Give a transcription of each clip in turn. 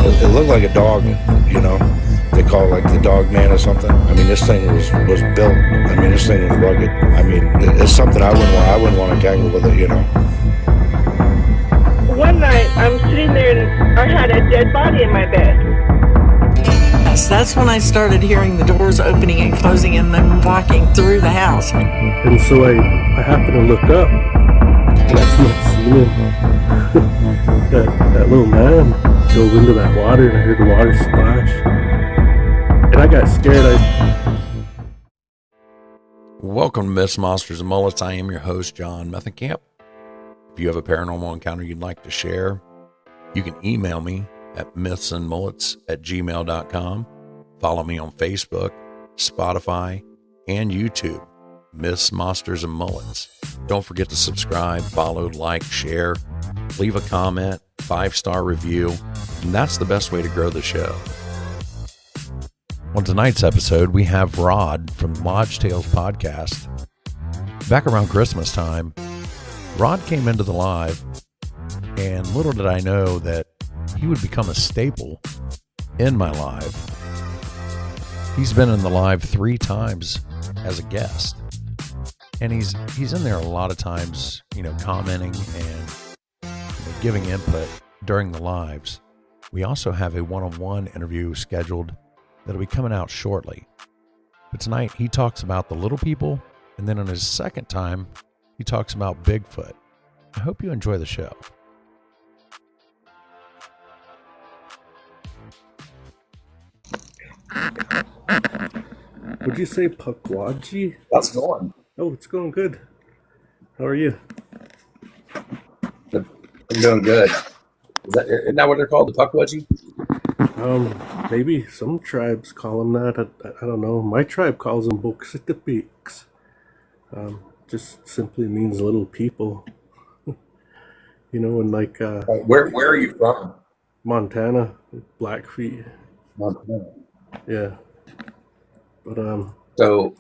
It looked like a dog, you know. They call it like the dog man or something. I mean, this thing was built. I mean, this thing was rugged. I mean, it's something I wouldn't want to tangle with it, you know. One night, I'm sitting there and I had a dead body in my bed. Yes, that's when I started hearing the doors opening and closing and then walking through the house. And so I happened to look up, and I seen that little man dove into that water, and I heard the water splash, and I got scared. Welcome to Myths, Monsters, and Mullets. I am your host, John Methenkamp. If you have a paranormal encounter you'd like to share, you can email me at mythsandmullets@gmail.com. Follow me on Facebook, Spotify, and YouTube, Myths, Monsters, and Mullets. Don't forget to subscribe, follow, like, share, leave a comment, 5-star review, and that's the best way to grow the show. On tonight's episode, we have Rod from Lodge Tales podcast. Back around Christmas time, Rod came into the live, and little did I know that he would become a staple in my live. He's been in the live 3 times as a guest, and he's in there a lot of times, commenting and giving input during the lives. We also have a one-on-one interview scheduled that'll be coming out shortly. But tonight he talks about the little people, and then on his second time, he talks about Bigfoot. I hope you enjoy the show. Would you say Pukwudgie? How's it going? Oh, it's going good. How are you? I'm doing good. Isn't that what they're called, the Pukwudgie? Maybe some tribes call them that. I don't know. My tribe calls them Boksitapiks. Just simply means little people. And like... Where are you from? Montana, Blackfeet. Montana. Yeah. But So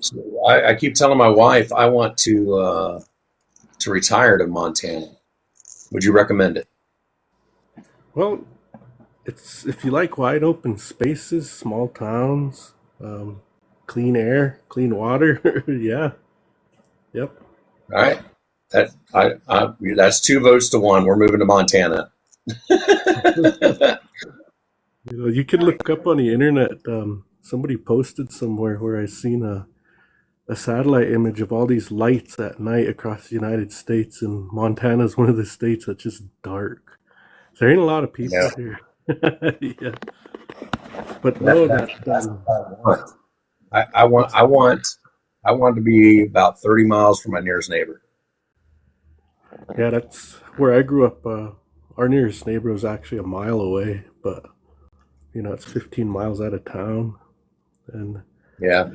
I keep telling my wife I want to retire to Montana. Would you recommend it? Well, it's if you like wide open spaces, small towns, clean air, clean water. Yeah. Yep. All right. That's 2 votes to 1. We're moving to Montana. You can look up on the internet. Somebody posted somewhere where I seen a satellite image of all these lights at night across the United States, and Montana's one of the states that's just dark. There ain't a lot of people here. Yeah. But no, that's what I want. I want to be about 30 miles from my nearest neighbor. Yeah, that's where I grew up. Our nearest neighbor was actually a mile away, but it's 15 miles out of town. And yeah,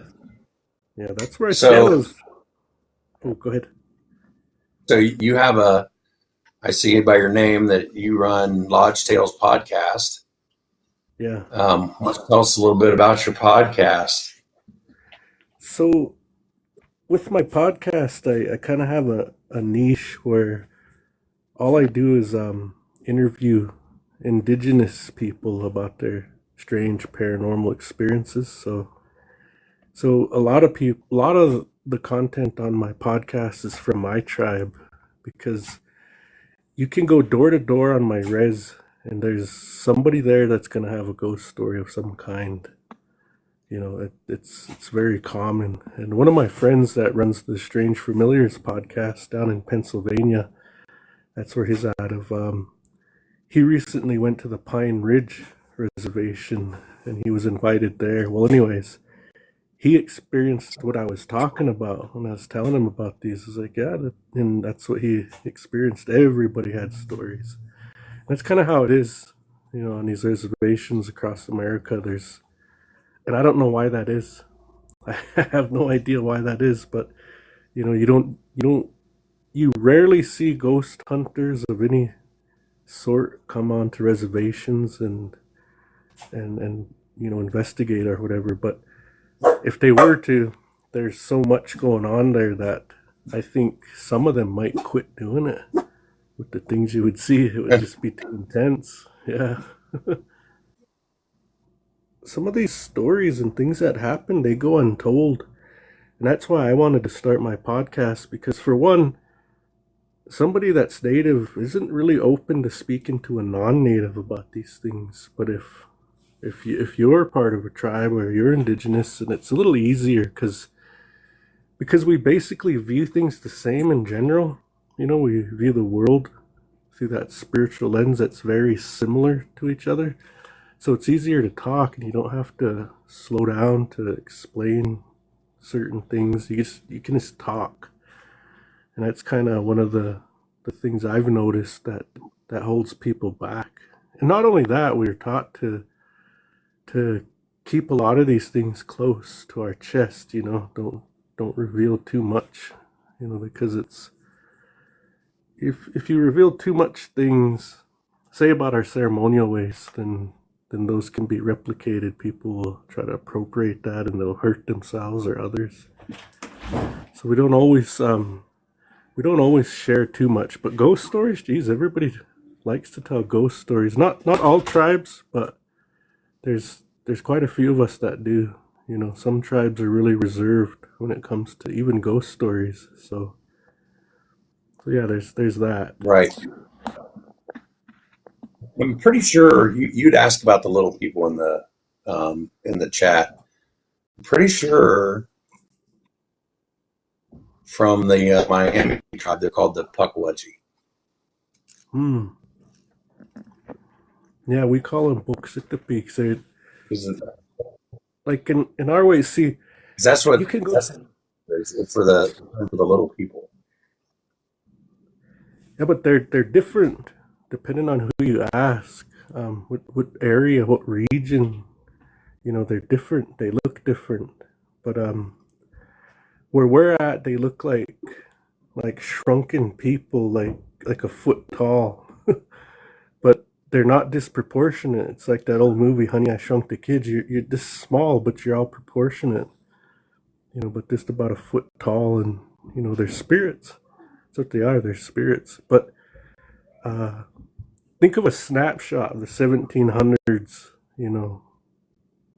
that's where I was. Oh, go ahead. So you have I see by your name that you run Lodge Tales podcast. Yeah. Tell us a little bit about your podcast. So with my podcast, I kind of have a niche where all I do is interview indigenous people about their strange paranormal experiences. So a lot of the content on my podcast is from my tribe, because you can go door to door on my res and there's somebody there that's going to have a ghost story of some kind. It's very common. And one of my friends that runs the Strange Familiars podcast down in Pennsylvania, that's where he's out of. He recently went to the Pine Ridge Reservation and he was invited there. Well, anyways, he experienced what I was talking about when I was telling him about these. He's like, yeah, and that's what he experienced. Everybody had stories. That's kind of how it is, on these reservations across America. And I don't know why that is. I have no idea why that is, but you rarely see ghost hunters of any sort come onto reservations and investigate or whatever. But if they were to, there's so much going on there that I think some of them might quit doing it. With the things you would see, it would just be too intense. Yeah. some of these stories and things that happen, they go untold. And that's why I wanted to start my podcast, because for one, somebody that's native isn't really open to speaking to a non-native about these things. But if you're part of a tribe or you're indigenous, and it's a little easier because we basically view things the same in general. You know, we view the world through that spiritual lens that's very similar to each other. So it's easier to talk, and you don't have to slow down to explain certain things. You can just talk. And that's kind of one of the things I've noticed that holds people back. And not only that, we're taught to keep a lot of these things close to our chest, you know, don't reveal too much, you know, because it's if you reveal too much things, say about our ceremonial ways, then those can be replicated. People will try to appropriate that, and they'll hurt themselves or others. So we don't always share too much. But ghost stories, geez, everybody likes to tell ghost stories. Not all tribes, but there's quite a few of us that do. You know, some tribes are really reserved when it comes to even ghost stories. So yeah, there's that. Right. I'm pretty sure you'd asked about the little people in the chat. I'm pretty sure from the Miami tribe, they're called the Pukwudgie. Yeah, we call them Boksitapeaks. They're Is like in our way. See, that's what you can go. that's for the little people. Yeah, but they're different depending on who you ask. What area, what region, you know, they're different. They look different. But where we're at, they look like shrunken people, like a foot tall. But they're not disproportionate. It's like that old movie, Honey, I Shrunk the Kids. You're this small, but you're all proportionate. You know, but just about a foot tall, and you know, they're spirits. That's what they are. They're spirits. But think of a snapshot of the 1700s, you know,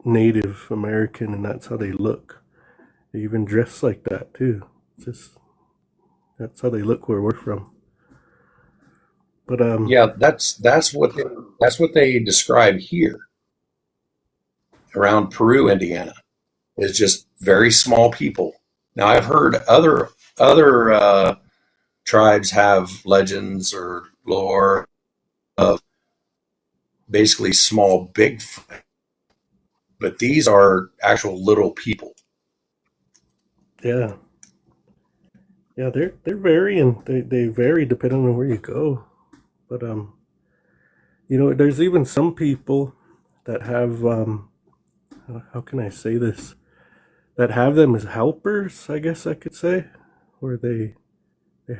Native American, and that's how they look. They even dress like that too. That's how they look where we're from. But Yeah, that's what they describe here around Peru, Indiana. Is just very small people. Now I've heard other tribes have legends or lore of basically small Bigfoot, but these are actual little people. yeah, they're varying. They vary depending on where you go. But you know, there's even some people that have how can I say this? That have them as helpers, I guess I could say, where they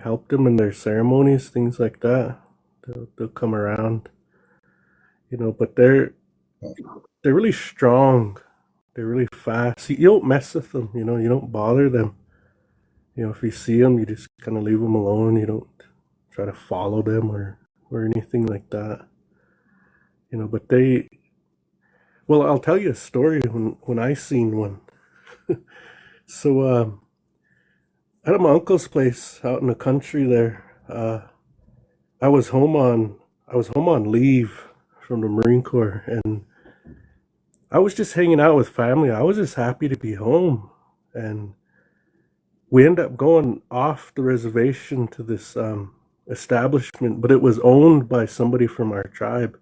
help them in their ceremonies, things like that. They'll come around, you know, but they're really strong. They're really fast. You don't mess with them, you know. You don't bother them. You know, if you see them, you just kind of leave them alone. You don't try to follow them or anything like that. You know, but well, I'll tell you a story when I seen one. So at my uncle's place out in the country there, I was home on leave from the Marine Corps, and I was just hanging out with family. I was just happy to be home, and we ended up going off the reservation to this establishment, but it was owned by somebody from our tribe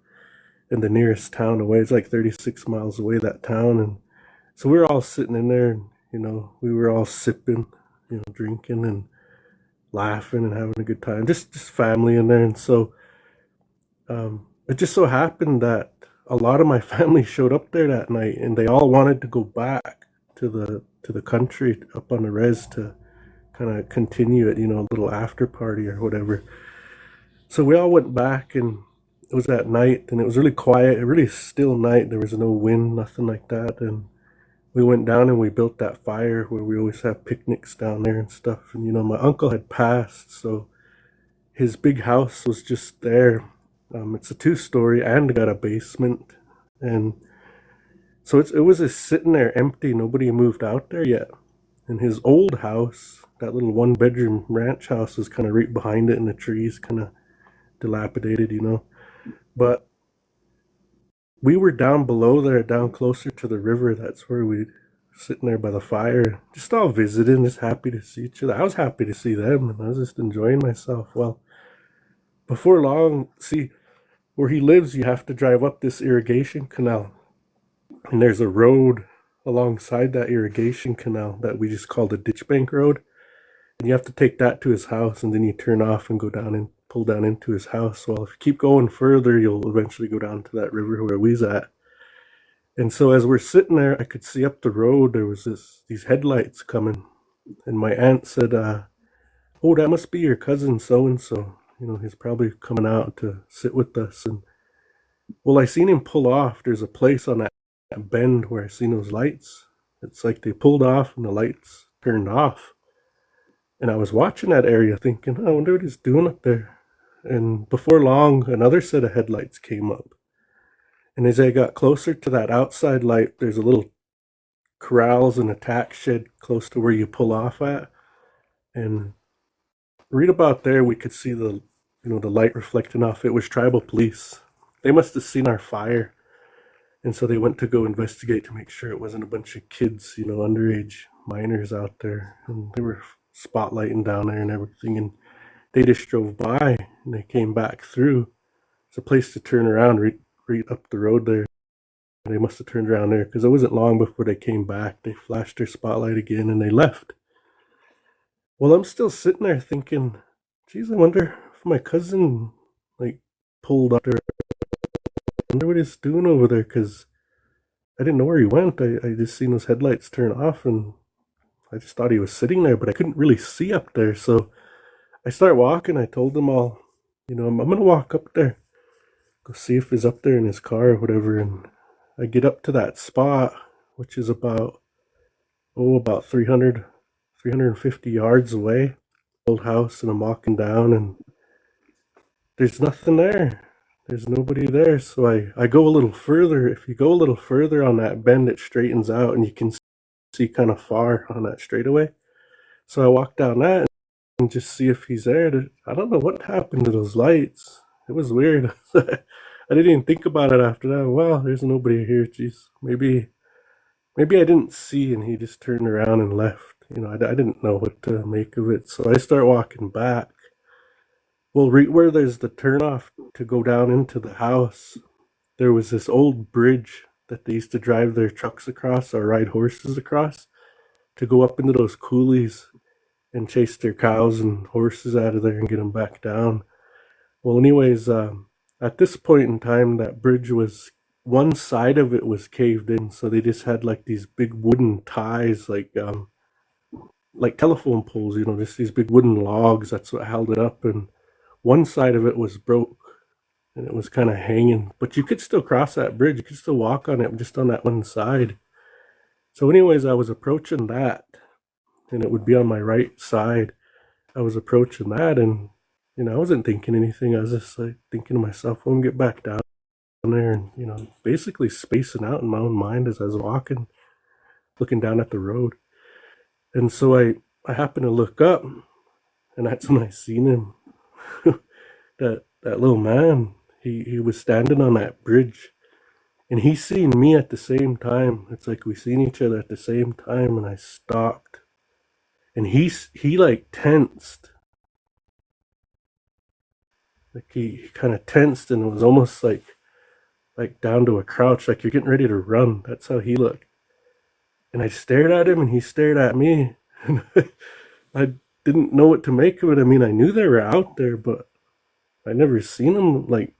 in the nearest town away. It's like 36 miles away, that town. And so we were all sitting in there, and you know, we were all sipping, you know, drinking and laughing and having a good time, just family in there. And so it just so happened that a lot of my family showed up there that night, and they all wanted to go back to the country up on the res to kind of continue it, you know, a little after party or whatever. So we all went back, and it was at night, and it was really quiet, a really still night. There was no wind, nothing like that. And we went down and we built that fire where we always have picnics down there and stuff. And you know, my uncle had passed, so his big house was just there. It's a 2-story and got a basement. And So it was just sitting there empty. Nobody moved out there yet. And his old house, that little 1 bedroom ranch house, was kind of right behind it in the trees, kind of dilapidated, you know. But we were down below there, down closer to the river. That's where we sitting there by the fire, just all visiting, just happy to see each other. I was happy to see them, and I was just enjoying myself. Well, before long, see, where he lives, you have to drive up this irrigation canal, and there's a road alongside that irrigation canal that we just call the ditch bank road, and you have to take that to his house, and then you turn off and go down and pull down into his house. Well, if you keep going further, you'll eventually go down to that river where we's at. And so as we're sitting there, I could see up the road there was these headlights coming, and my aunt said, "Oh, that must be your cousin so and so. You know, he's probably coming out to sit with us." And well, I seen him pull off. There's a place on that bend where I seen those lights. It's like they pulled off and the lights turned off. And I was watching that area thinking, "Oh, I wonder what he's doing up there." And before long, another set of headlights came up. And as I got closer to that outside light, there's a little corrals and a tack shed close to where you pull off at. And right about there, we could see the light reflecting off. It was tribal police. They must have seen our fire. And so they went to go investigate to make sure it wasn't a bunch of kids, underage minors out there. And they were spotlighting down there and everything. And they just drove by and they came back through. It's a place to turn around right up the road there. They must have turned around there because it wasn't long before they came back. They flashed their spotlight again and they left. Well, I'm still sitting there thinking, geez, I wonder if my cousin pulled up there. I wonder what he's doing over there because I didn't know where he went. I just seen those headlights turn off and I just thought he was sitting there, but I couldn't really see up there. So I start walking. I told them all, I'm going to walk up there, go see if he's up there in his car or whatever. And I get up to that spot, which is about 350 yards away, old house, and I'm walking down and there's nothing there. There's nobody there. So I go a little further. If you go a little further on that bend, it straightens out and you can see kind of far on that straightaway. So I walk down that and just see if he's there. I don't know what happened to those lights. It was weird. I didn't even think about it after that. Wow, there's nobody here. Jeez, maybe I didn't see and he just turned around and left. I didn't know what to make of it. So I start walking back. Well, right where there's the turnoff to go down into the house, there was this old bridge that they used to drive their trucks across or ride horses across to go up into those coulees and chase their cows and horses out of there and get them back down. Well, anyways, at this point in time, that bridge one side of it was caved in, so they just had these big wooden ties, like telephone poles, just these big wooden logs. That's what held it up, and one side of it was broke, and it was kind of hanging. But you could still cross that bridge. You could still walk on it, just on that one side. So, anyways, I was approaching that, and it would be on my right side. I was approaching that, and I wasn't thinking anything. I was just thinking to myself, "I'm gonna get back down there," and basically spacing out in my own mind as I was walking, looking down at the road. And so I happened to look up, and that's when I seen him. that little man, he was standing on that bridge, and he seen me at the same time. It's like we seen each other at the same time, and I stopped, and he tensed. He kind of tensed, and it was almost like down to a crouch, like you're getting ready to run. That's how he looked. And I stared at him and he stared at me. And I didn't know what to make of it. I mean, I knew they were out there, but I never seen them like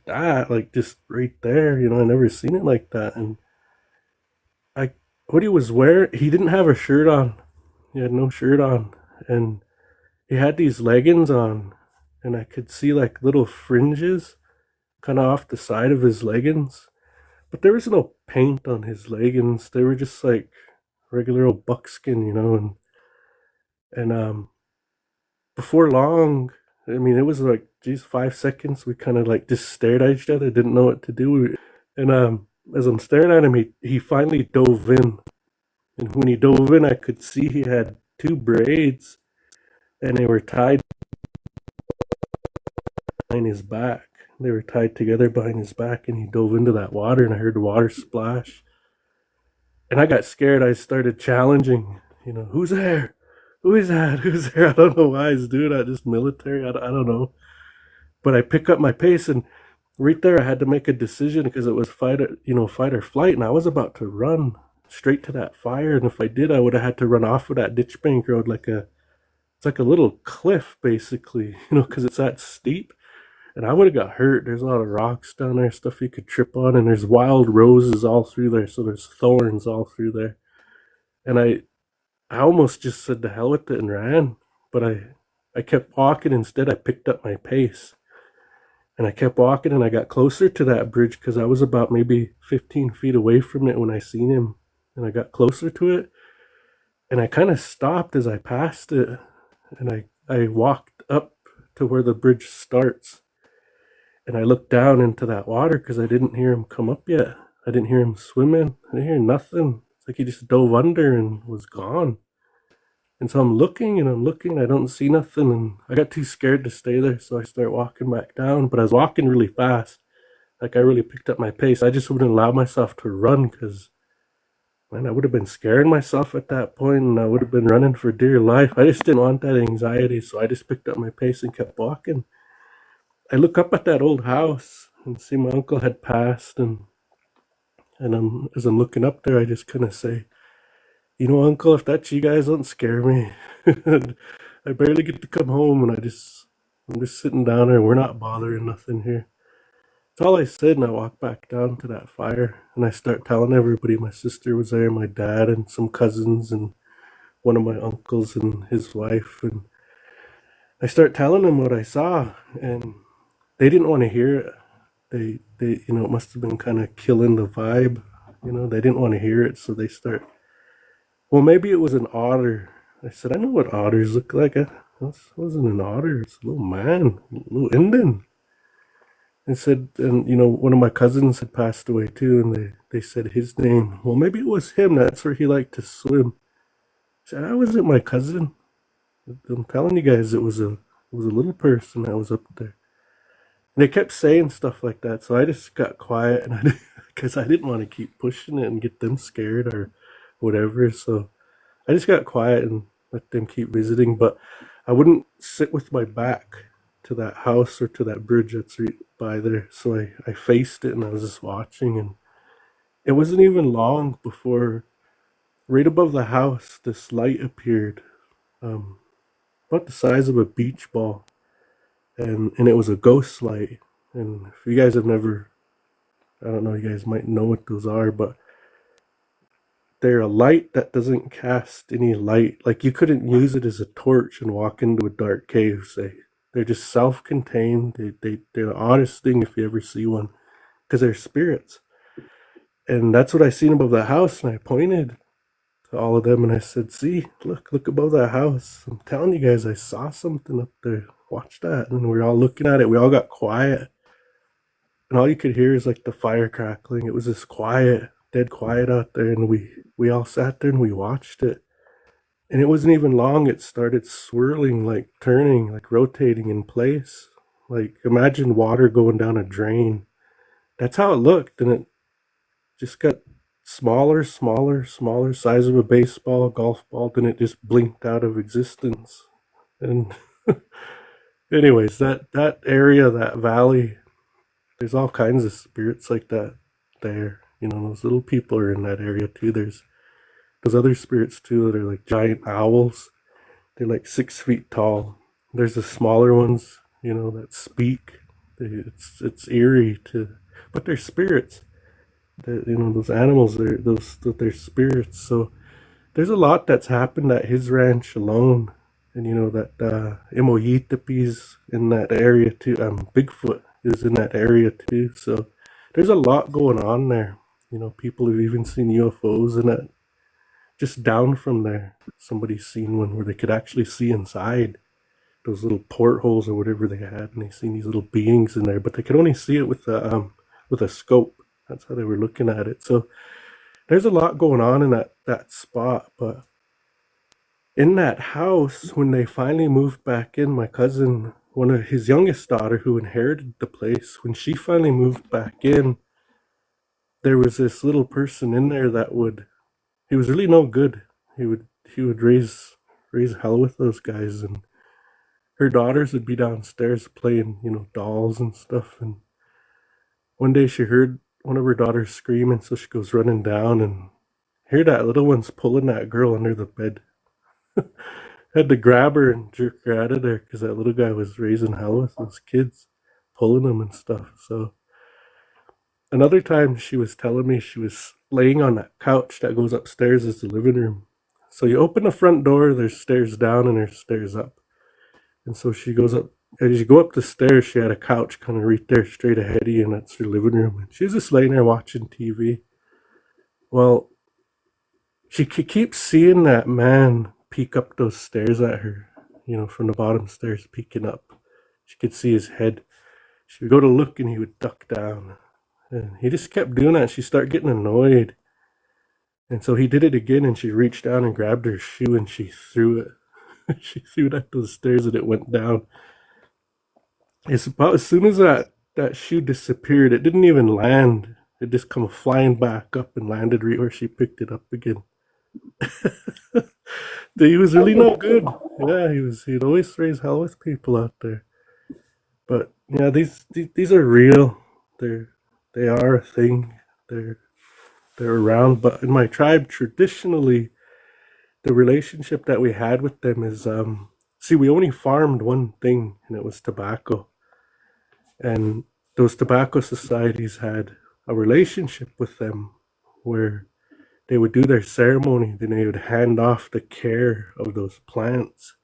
that, just right there. I never seen it like that. And what he was wearing, he didn't have a shirt on. He had no shirt on. And he had these leggings on. And I could see little fringes kind of off the side of his leggings. But there was no paint on his leggings. They were just regular old buckskin, and before long, I mean, it was 5 seconds. We kind of just stared at each other, didn't know what to do. And as I'm staring at him, he finally dove in. And when he dove in, I could see he had two braids and they were tied behind his back. They were tied together behind his back, and he dove into that water, and I heard the water splash. And I got scared. I started challenging, who's there? Who is that? Who's there? I don't know why I was doing that, just military. I don't know. But I pick up my pace, and right there I had to make a decision because it was fight or flight, and I was about to run straight to that fire. And if I did, I would have had to run off of that ditch bank road it's like a little cliff basically, because it's that steep. And I would have got hurt. There's a lot of rocks down there, stuff you could trip on, and there's wild roses all through there, so there's thorns all through there. And I almost just said to hell with it and ran, but I kept walking. Instead, I picked up my pace, and I kept walking, and I got closer to that bridge because I was about maybe 15 feet away from it when I seen him, and I got closer to it, and I kind of stopped as I passed it, and I walked up to where the bridge starts. And I looked down into that water because I didn't hear him come up yet. I didn't hear him swimming. I didn't hear nothing. It's like he just dove under and was gone. And so I'm looking and I'm looking. I don't see nothing. And I got too scared to stay there. So I start walking back down. But I was walking really fast. Like I really picked up my pace. I just wouldn't allow myself to run because, man, I would have been scaring myself at that point. And I would have been running for dear life. I just didn't want that anxiety. So I just picked up my pace and kept walking. I look up at that old house and see my uncle had passed, and as I'm looking up there, I just kind of say, Uncle, if that's you guys, don't scare me. I barely get to come home, and I'm just sitting down there. We're not bothering nothing here. That's all I said, and I walk back down to that fire, and I start telling everybody. My sister was there, my dad, and some cousins, and one of my uncles and his wife, and I start telling them what I saw, and they didn't want to hear it. They it must have been kind of killing the vibe. They didn't want to hear it, so they start, well, maybe it was an otter. I said, I know what otters look like. It wasn't an otter. It's a little man, a little Indian. And said, and one of my cousins had passed away too, and they said his name. Well, maybe it was him. That's where he liked to swim. I said, I wasn't my cousin. I'm telling you guys, it was a little person that was up there. And they kept saying stuff like that, so I just got quiet, and because I didn't want to keep pushing it and get them scared or whatever. So I just got quiet and let them keep visiting. But I wouldn't sit with my back to that house or to that bridge that's right by there. So I faced it and I was just watching, and it wasn't even long before right above the house this light appeared, about the size of a beach ball. And it was a ghost light. And if you guys have never, I don't know, you guys might know what those are, but they're a light that doesn't cast any light. Like you couldn't use it as a torch and walk into a dark cave, say. They're just self-contained. They're the oddest thing if you ever see one, because they're spirits. And that's what I seen above the house, and I pointed to all of them and I said, see, look above that house. I'm telling you guys, I saw something up there. Watch that. And we were all looking at it. We all got quiet. And all you could hear is like the fire crackling. It was just quiet, dead quiet out there. And we all sat there and we watched it. And it wasn't even long. It started swirling, like turning, like rotating in place. Like imagine water going down a drain. That's how it looked. And it just got smaller, size of a baseball, golf ball. Then it just blinked out of existence. And anyways, that area, that valley, there's all kinds of spirits like that there. Those little people are in that area too. There's other spirits too that are like giant owls. They're like 6 feet tall. There's the smaller ones, that speak. It's eerie but they're spirits. Those animals, they're spirits. So there's a lot that's happened at his ranch alone. And that Imoyitapi's in that area too. Bigfoot is in that area too. So there's a lot going on there. People have even seen UFOs in it. Just down from there, somebody's seen one where they could actually see inside those little portholes or whatever they had, and they seen these little beings in there, but they could only see it with a scope. That's how they were looking at it. So there's a lot going on in that spot. But in that house, when they finally moved back in, my cousin, one of his youngest daughter who inherited the place, when she finally moved back in, there was this little person in there that he was really no good. He would raise hell with those guys, and her daughters would be downstairs playing, dolls and stuff. And one day she heard one of her daughters screaming, so she goes running down and hear that little one's pulling that girl under the bed. Had to grab her and jerk her out of there because that little guy was raising hell with those kids, pulling them and stuff. So another time she was telling me she was laying on that couch that goes upstairs as the living room. So you open the front door, there's stairs down and there's stairs up. And so she goes up. As you go up the stairs, she had a couch kind of right there straight ahead of you, and that's her living room. And she's just laying there watching TV. Well, she keeps seeing that man peek up those stairs at her, from the bottom stairs peeking up. She could see his head. She would go to look and he would duck down. And he just kept doing that. She started getting annoyed. And so he did it again, and she reached down and grabbed her shoe and she threw it. She threw it at those stairs and it went down. It's about as soon as that shoe disappeared, it didn't even land. It just come flying back up and landed right where she picked it up again. He was really no good. Yeah, he'd always raise hell with people out there. But yeah, these are real. They are a thing. They're around. But in my tribe, traditionally, the relationship that we had with them is we only farmed one thing, and it was tobacco. And those tobacco societies had a relationship with them where they would do their ceremony, then they would hand off the care of those plants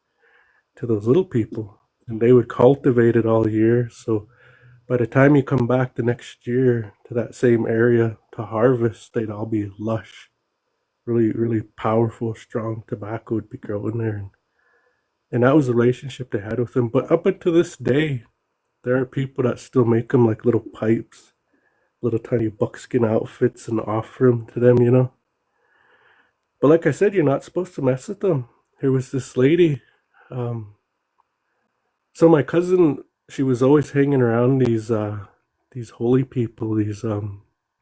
to those little people, and they would cultivate it all year. So by the time you come back the next year to that same area to harvest, they'd all be lush. Really, really powerful, strong tobacco would be growing there. And that was the relationship they had with them. But up until this day, there are people that still make them like little pipes, little tiny buckskin outfits, and offer them to them. But like I said, you're not supposed to mess with them. There was this lady. So my cousin, she was always hanging around these holy people, these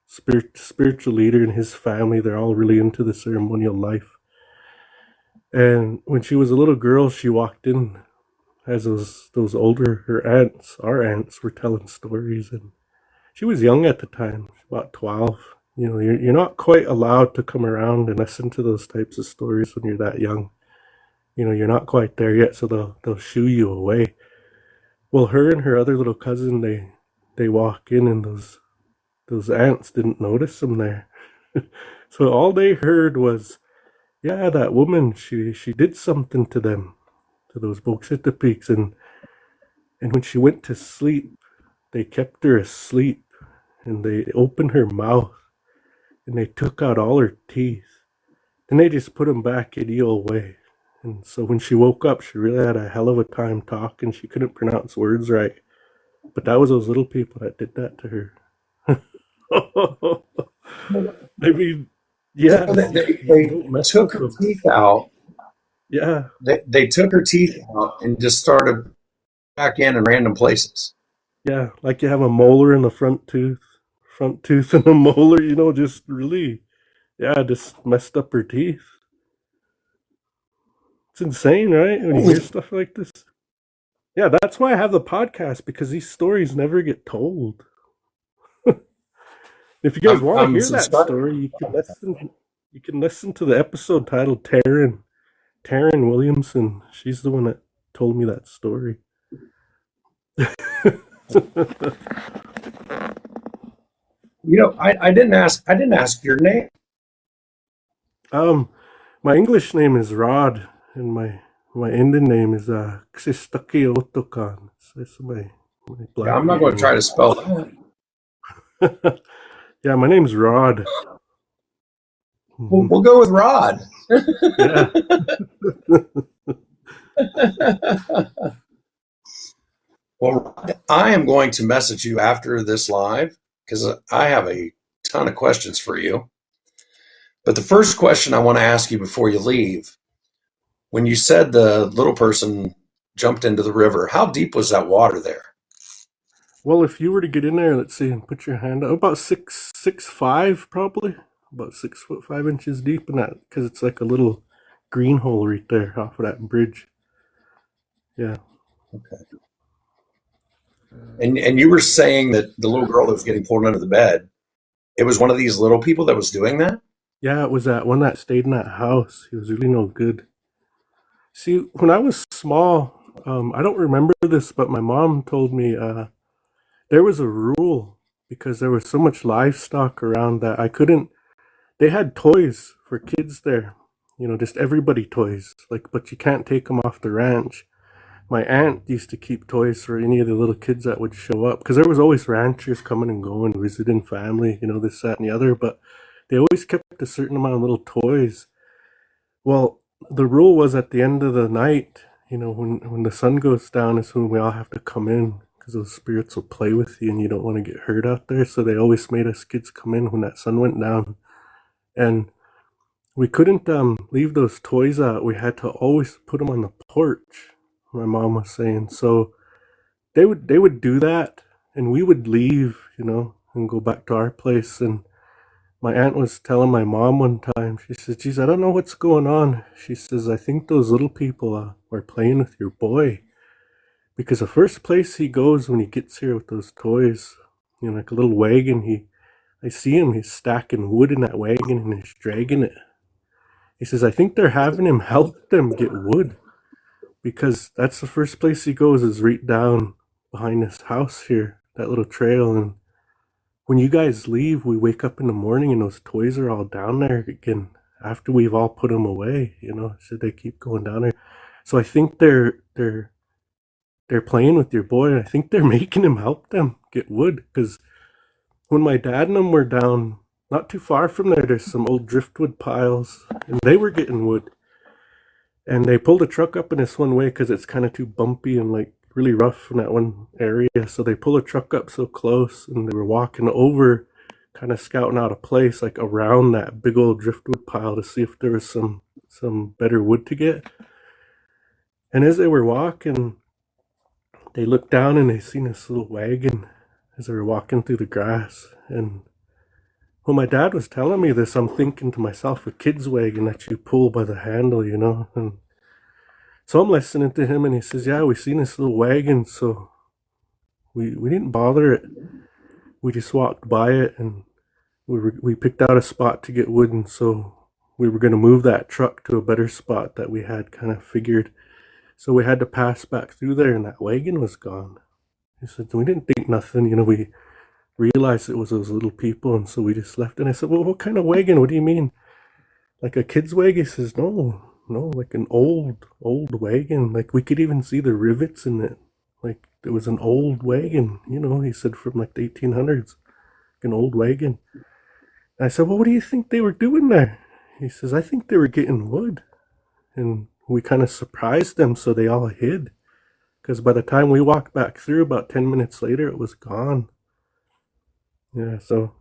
spiritual leader and his family. They're all really into the ceremonial life. And when she was a little girl, she walked in as those older, our aunts were telling stories, and she was young at the time, about 12. You're not quite allowed to come around and listen to those types of stories when you're that young. You're not quite there yet, so they'll shoo you away. Well, her and her other little cousin, they walk in, and those aunts didn't notice them there. So all they heard was, yeah, that woman, she did something to them, to those Boxita Peaks, and when she went to sleep, they kept her asleep, and they opened her mouth, and they took out all her teeth, and they just put them back in the old way. And so when she woke up, she really had a hell of a time talking. She couldn't pronounce words right. But that was those little people that did that to her. I mean, yeah. They took her teeth out. Yeah. They took her teeth out and just started back in random places. Yeah, like you have a molar in the front tooth and a molar, just really, yeah, just messed up her teeth. It's insane, right? When you hear stuff like this. Yeah, that's why I have the podcast, because these stories never get told. If you guys want to hear that story, you can listen to the episode titled Taryn Williamson. She's the one that told me that story. I didn't ask your name. My English name is Rod, and my Indian name is Xistaki Otokan. That's my Blackfeet. I'm not going to try to spell that. Yeah, my name's Rod. We'll go with Rod. Yeah. Well, Rod, I am going to message you after this live because I have a ton of questions for you. But the first question I want to ask you before you leave, when you said the little person jumped into the river, how deep was that water there? Well, if you were to get in there, let's see, and put your hand up, about 6'5", probably, about 6'5" deep in that, because it's like a little green hole right there off of that bridge. Yeah. Okay. And you were saying that the little girl that was getting pulled under the bed, it was one of these little people that was doing that? Yeah, it was that one that stayed in that house. He was really no good. See, when I was small, I don't remember this, but my mom told me there was a rule because there was so much livestock around that I couldn't. They had toys for kids there, just everybody toys. Like, but you can't take them off the ranch. My aunt used to keep toys for any of the little kids that would show up because there was always ranchers coming and going, visiting family, this, that, and the other. But they always kept a certain amount of little toys. Well, the rule was at the end of the night, when the sun goes down is when we all have to come in because those spirits will play with you and you don't want to get hurt out there. So they always made us kids come in when that sun went down. And we couldn't leave those toys out. We had to always put them on the porch, my mom was saying. So they would do that and we would leave, and go back to our place. And my aunt was telling my mom one time, she says, geez, I don't know what's going on. She says, I think those little people are playing with your boy. Because the first place he goes when he gets here with those toys, like a little wagon, I see him, he's stacking wood in that wagon and he's dragging it. He says, I think they're having him help them get wood. Because that's the first place he goes is right down behind this house here, that little trail. And when you guys leave, we wake up in the morning and those toys are all down there again after we've all put them away, so they keep going down there. So I think they're playing with your boy. I think they're making him help them get wood because when my dad and them were down, not too far from there's some old driftwood piles and they were getting wood. And they pulled a truck up in this one way because it's kind of too bumpy and like really rough in that one area. So they pulled a truck up so close and they were walking over, kind of scouting out a place like around that big old driftwood pile to see if there was some better wood to get. And as they were walking, they looked down and they seen this little wagon as they were walking through the grass. And when my dad was telling me this, I'm thinking to myself, a kid's wagon that you pull by the handle, And so I'm listening to him and he says, yeah, we seen this little wagon. So we didn't bother it. We just walked by it and we picked out a spot to get wood. And so we were going to move that truck to a better spot that we had kind of figured. So we had to pass back through there and that wagon was gone. He said, we didn't think nothing, we realized it was those little people. And so we just left. And I said, well, what kind of wagon? What do you mean? Like a kid's wagon? He says, no, like an old wagon. Like we could even see the rivets in it. Like it was an old wagon, he said from like the 1800s, an old wagon. And I said, well, what do you think they were doing there? He says, I think they were getting wood. And we kind of surprised them, so they all hid. Because by the time we walked back through, about 10 minutes later, it was gone. Yeah, so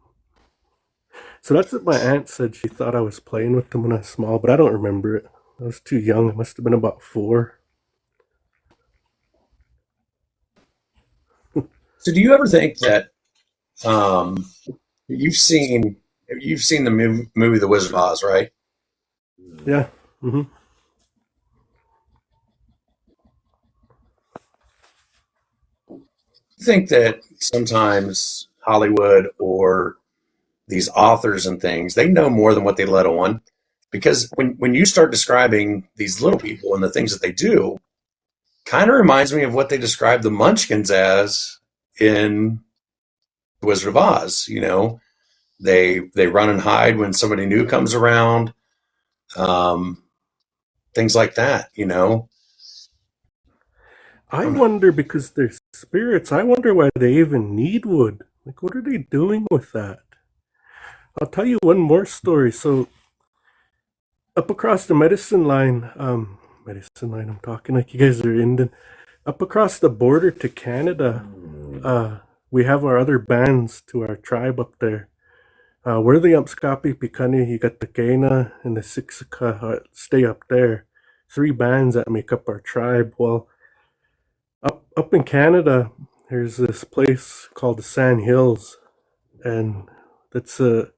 that's what my aunt said. She thought I was playing with them when I was small, but I don't remember it. I was too young. I must have been about 4. So do you ever think that you've seen the movie The Wizard of Oz, right? Yeah. Mm-hmm. I think that sometimes Hollywood or these authors and things, they know more than what they let on. Because when you start describing these little people and the things that they do, kind of reminds me of what they described the Munchkins as in The Wizard of Oz. They run and hide when somebody new comes around, things like that. I wonder, because they're spirits, I wonder why they even need wood. Like, what are they doing with that? I'll tell you one more story. So, up across the medicine line, I'm talking like you guys are Indian. Up across the border to Canada, we have our other bands to our tribe up there. Where the Umpscopy, Picanni, you got the Gaina and the Siksika stay up there. 3 bands that make up our tribe. Well, up in Canada, there's this place called the Sand Hills, and that's that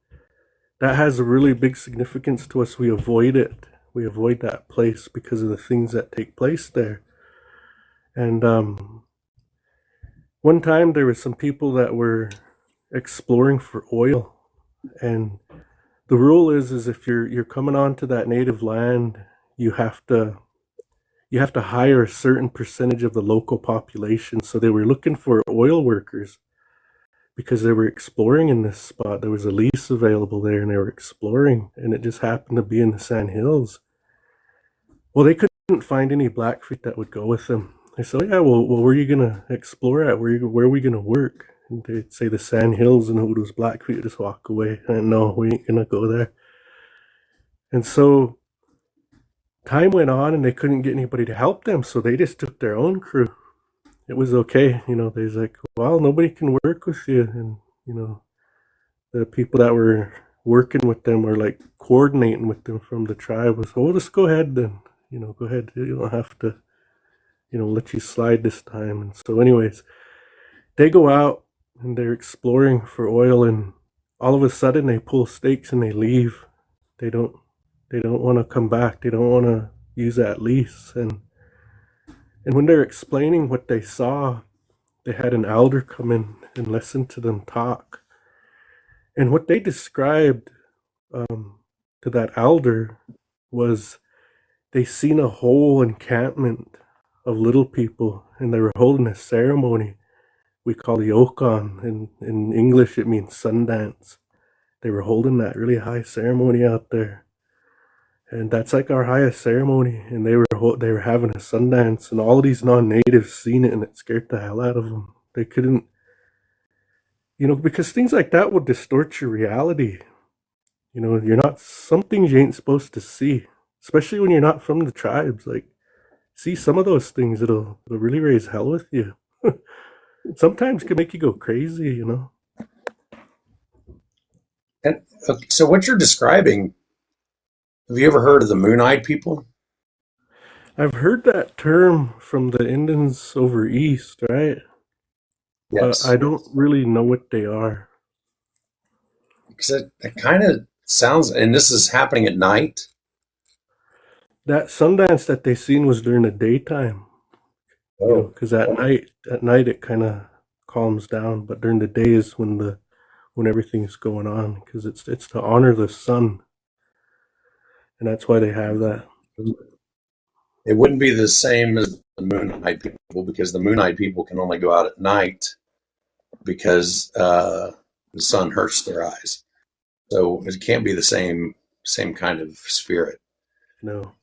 has a really big significance to us. We avoid it. We avoid that place because of the things that take place there. And one time there were some people that were exploring for oil, and the rule is if you're coming onto that native land, you have to hire a certain percentage of the local population. So they were looking for oil workers because they were exploring in this spot. There was a lease available there, and they were exploring, and it just happened to be in the Sand Hills. Well, they couldn't find any Blackfeet that would go with them. They said, "Yeah, well, where are you gonna explore at? Where are we gonna work?" And they'd say the Sand Hills, and who those Blackfeet would just walk away. And no, we ain't gonna go there. And so time went on, and they couldn't get anybody to help them, so they just took their own crew. It was okay, they was like, "Well, nobody can work with you," and the people that were working with them were like coordinating with them from the tribe was, "Oh, just go ahead then, go ahead. You don't have to, let you slide this time." And so, anyways, they go out and they're exploring for oil, and all of a sudden they pull stakes and they leave. They don't want to come back. They don't want to use that lease. And when they're explaining what they saw, they had an elder come in and listen to them talk. And what they described to that elder was they seen a whole encampment of little people, and they were holding a ceremony we call the Okon. In English, it means Sundance. They were holding that really high ceremony out there. And that's like our highest ceremony, and they were having a Sundance, and all of these non-natives seen it, and it scared the hell out of them. They couldn't, because things like that will distort your reality. You're not, some things you ain't supposed to see, especially when you're not from the tribes. Like, see some of those things, it'll really raise hell with you. Sometimes it can make you go crazy, And so what you're describing, have you ever heard of the Moon-Eyed people? I've heard that term from the Indians over east, right? Yes. But I don't really know what they are. Because it kind of sounds, and this is happening at night. That Sundance that they seen was during the daytime. Oh, Because at night it kind of calms down, but during the day is when everything's going on, because it's to honor the sun, and that's why they have that. it wouldn't be the same as the Moon-Eyed people, because the Moon-Eyed people can only go out at night because the sun hurts their eyes. So it can't be the same kind of spirit. No.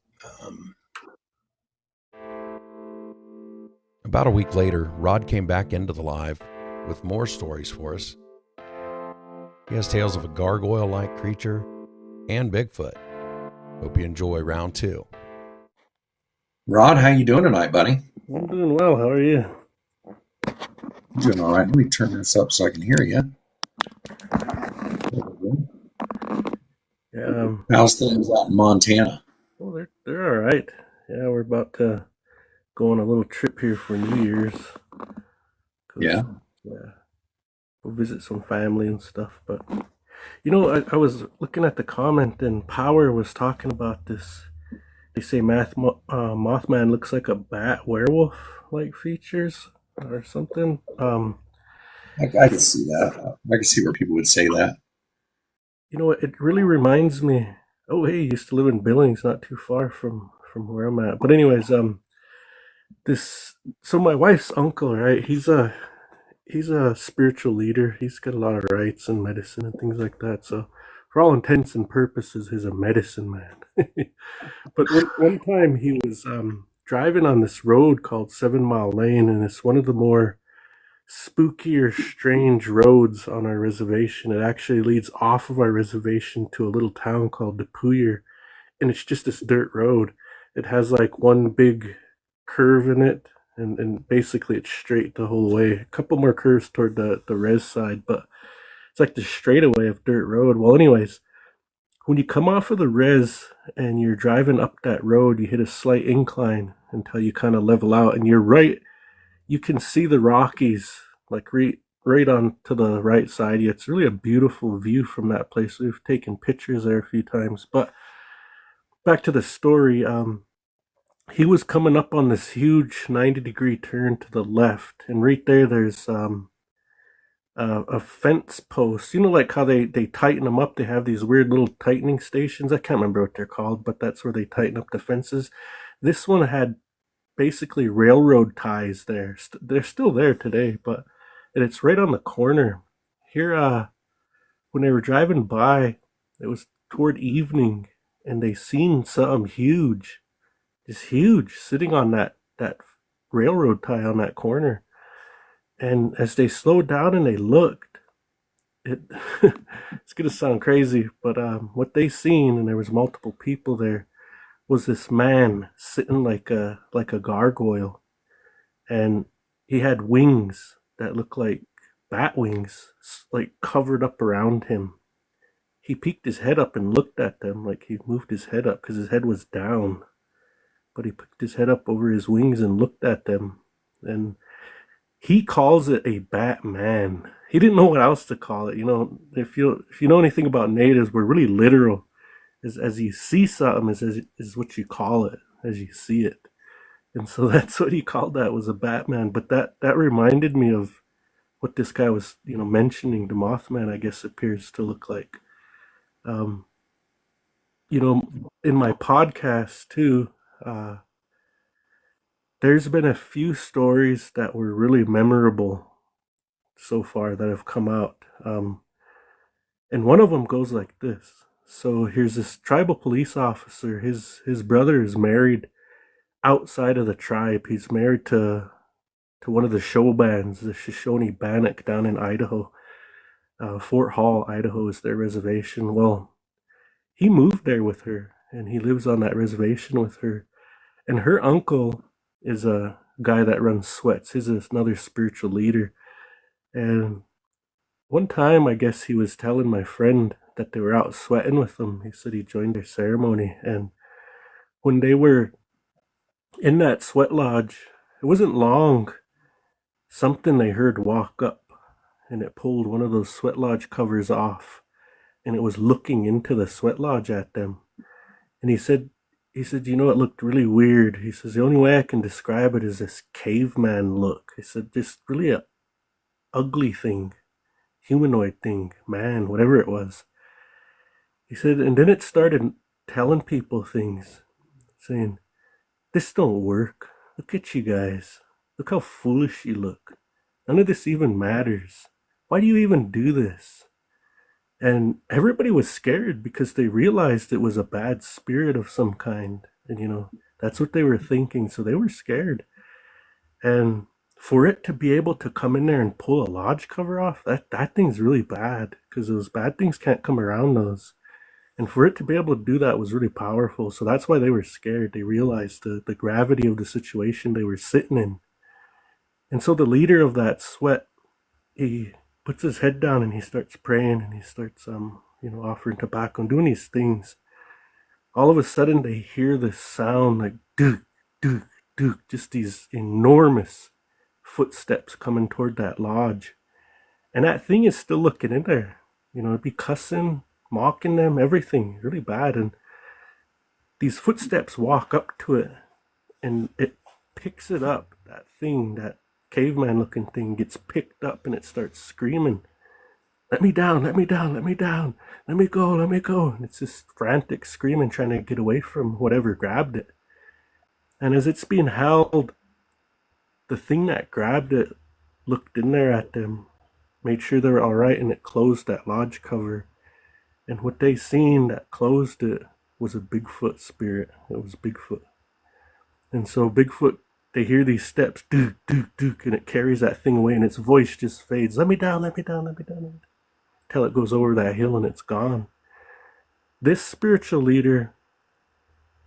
About a week later, Rod came back into the live with more stories for us. He has tales of a gargoyle-like creature and Bigfoot. Hope you enjoy round 2. Rod, how you doing tonight, buddy? I'm doing well. How are you? I'm doing all right. Let me turn this up so I can hear you. Yeah. How's things out in Montana? Well, they're all right. Yeah, we're about to go on a little trip here for New Year's. Yeah. Yeah. We'll visit some family and stuff. But I was looking at the comment, and Power was talking about this. They say Mothman looks like a bat werewolf like features or something. I can see that. I can see where people would say that. It really reminds me. Oh, hey, you used to live in Billings, not too far from where I'm at. But anyways, so my wife's uncle, right? He's a spiritual leader. He's got a lot of rights and medicine and things like that. So for all intents and purposes, he's a medicine man. But one time he was driving on this road called 7 Mile Lane, and it's one of the more spooky or strange roads on our reservation. It actually leads off of our reservation to a little town called Depuyer, and it's just this dirt road. It has like one big curve in it, and basically it's straight the whole way. A couple more curves toward the res side, but It's like the straightaway of dirt road. Well, anyways, when you come off of the res and you're driving up that road, you hit a slight incline until you kind of level out, and you're right. You can see the Rockies like right on to the right side. It's really a beautiful view from that place. We've taken pictures there a few times. But back to the story. He was coming up on this huge 90-degree turn to the left, and right there's a fence post. You know, like how they tighten them up. They have these weird little tightening stations. I can't remember what they're called, but that's where they tighten up the fences. This one had basically railroad ties there. They're still there today, but and it's right on the corner. Here, when they were driving by, it was toward evening, and they seen something huge, just huge, sitting on that railroad tie on that corner. And as they slowed down and they looked, it it's gonna sound crazy, but what they seen, and there was multiple people there, was this man sitting like a gargoyle, and he had wings that looked like bat wings, like covered up around him. He peeked his head up and looked at them, like he moved his head up because his head was down, but he picked his head up over his wings and looked at them, and he calls it a Batman. He didn't know what else to call it. You know, if you know anything about natives, we're really literal. As you see something is what you call it as you see it. And so that's what he called that, was a Batman. But that reminded me of what this guy was, mentioning. The Mothman, I guess, appears to look like. Um, in my podcast too, there's been a few stories that were really memorable so far that have come out. And one of them goes like this. So here's this tribal police officer. His brother is married outside of the tribe. He's married to one of the show bands, the Shoshone Bannock down in Idaho. Fort Hall, Idaho is their reservation. Well, he moved there with her, and he lives on that reservation with her. And her uncle is a guy that runs sweats. He's another spiritual leader. And one time, I guess he was telling my friend that they were out sweating with him. He said he joined their ceremony. And when they were in that sweat lodge, it wasn't long, something they heard walk up, and it pulled one of those sweat lodge covers off, and it was looking into the sweat lodge at them. And he said, it looked really weird. He says, the only way I can describe it is this caveman look. He said, just really a ugly thing, humanoid thing, man, whatever it was. He said, and then it started telling people things, saying, this don't work. Look at you guys. Look how foolish you look. None of this even matters. Why do you even do this? And everybody was scared because they realized it was a bad spirit of some kind. And, that's what they were thinking. So they were scared. And for it to be able to come in there and pull a lodge cover off, that thing's really bad, because those bad things can't come around those. And for it to be able to do that was really powerful. So that's why they were scared. They realized the gravity of the situation they were sitting in. And so the leader of that sweat, he puts his head down and he starts praying, and he starts, offering tobacco and doing these things. All of a sudden they hear this sound like dook, dook, dook, just these enormous footsteps coming toward that lodge. And that thing is still looking in there. It'd be cussing, mocking them, everything, really bad. And these footsteps walk up to it, and it picks it up. That thing, that caveman looking thing, gets picked up, and it starts screaming, let me down, let me down, let me down, let me go, let me go. And it's this frantic screaming, trying to get away from whatever grabbed it. And as it's being held, the thing that grabbed it looked in there at them, made sure they were all right, and it closed that lodge cover. And what they seen that closed it was a Bigfoot spirit. It was Bigfoot. And so Bigfoot, they hear these steps, dook, dook, dook, and it carries that thing away, and its voice just fades. Let me down, let me down, let me down. Till it goes over that hill and it's gone. This spiritual leader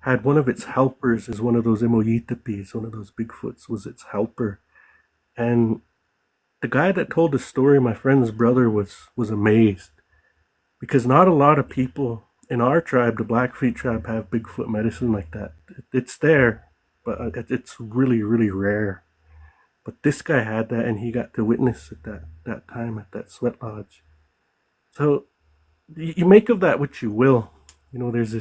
had one of its helpers as one of those Imoyitapis, one of those Bigfoots was its helper. And the guy that told the story, my friend's brother, was amazed because not a lot of people in our tribe, the Blackfeet tribe, have Bigfoot medicine like that. It's there, but it's really, really rare. But this guy had that, and he got to witness it that time at that sweat lodge. So you make of that what you will. You know, there's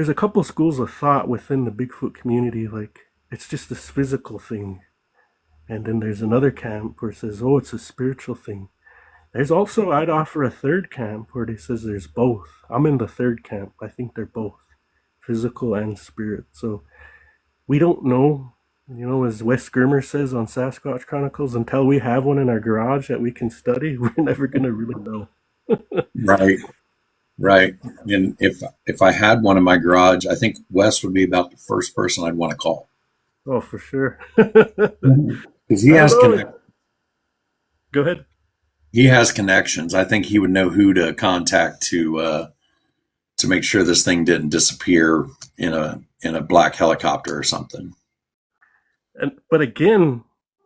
a couple schools of thought within the Bigfoot community, like it's just this physical thing. And then there's another camp where it says, oh, it's a spiritual thing. There's also, I'd offer a third camp where they says there's both. I'm in the third camp. I think they're both physical and spirit. So we don't know, you know, as Wes Skirmer says on Sasquatch Chronicles, until we have one in our garage that we can study, we're never going to really know. Right. Right. And if I had one in my garage, I think Wes would be about the first person I'd want to call. Oh, for sure. Because he has Go ahead. he has connections. I think he would know who to contact to make sure this thing didn't disappear in a black helicopter or something. But again,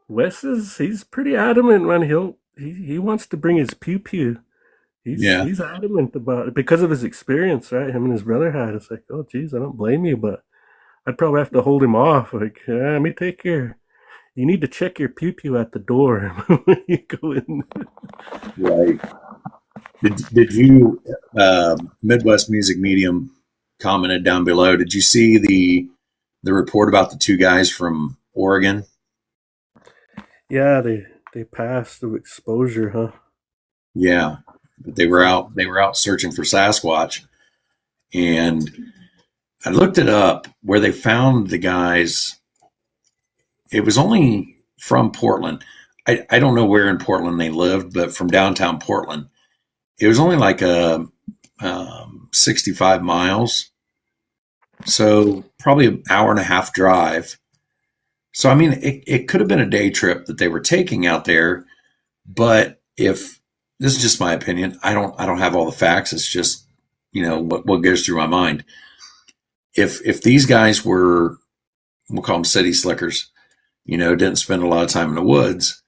he's pretty adamant, man. He wants to bring his pew pew. He's adamant about it because of his experience, right? Him and his brother had. It's like, oh, geez, I don't blame you, but I'd probably have to hold him off. Like, let me take your. You need to check your pew pew at the door when you go in. Right. Did you Midwest Music Medium commented down below? Did you see the report about the two guys from Oregon? Yeah, they passed the exposure, huh? Yeah, but they were out searching for Sasquatch, and I looked it up where they found the guys. It was only from Portland. I don't know where in Portland they lived, but from downtown Portland, it was only like 65 miles. So probably an hour and a half drive. So, I mean, it could have been a day trip that they were taking out there, but if this is just my opinion, I don't have all the facts. It's just, you know, what goes through my mind. If these guys were, we'll call them city slickers, you know, didn't spend a lot of time in the woods,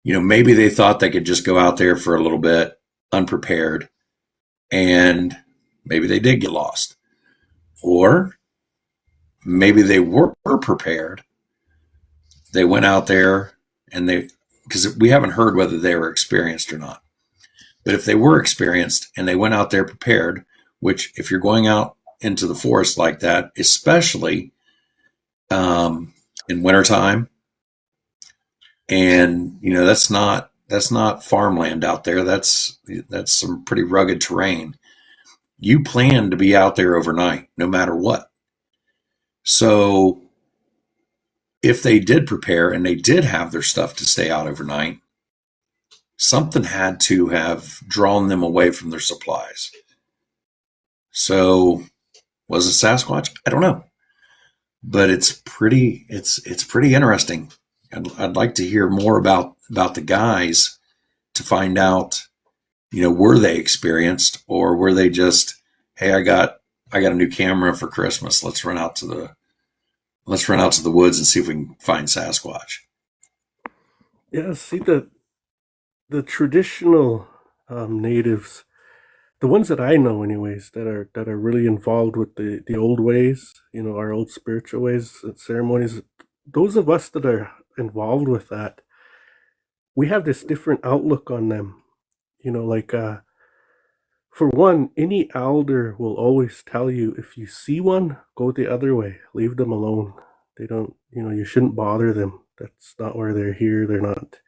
you know, maybe they thought they could just go out there for a little bit unprepared, and maybe they did get lost. Or maybe they were prepared. They went out there and because we haven't heard whether they were experienced or not. But if they were experienced and they went out there prepared, which if you're going out into the forest like that, especially in wintertime, and you know that's not farmland out there. That's some pretty rugged terrain. You plan to be out there overnight, no matter what. So if they did prepare and they did have their stuff to stay out overnight, something had to have drawn them away from their supplies. So was it Sasquatch? I don't know. But it's pretty interesting. I'd like to hear more about the guys to find out, you know, were they experienced or were they just, hey, I got a new camera for Christmas. Let's run out to the woods and see if we can find Sasquatch. Yeah, see the traditional natives, the ones that I know, anyways, that are really involved with the old ways, you know, our old spiritual ways and ceremonies. Those of us that are involved with that, we have this different outlook on them. You know, like for one, any elder will always tell you if you see one, go the other way, leave them alone. They don't, you know, you shouldn't bother them. That's not why they're here. They're not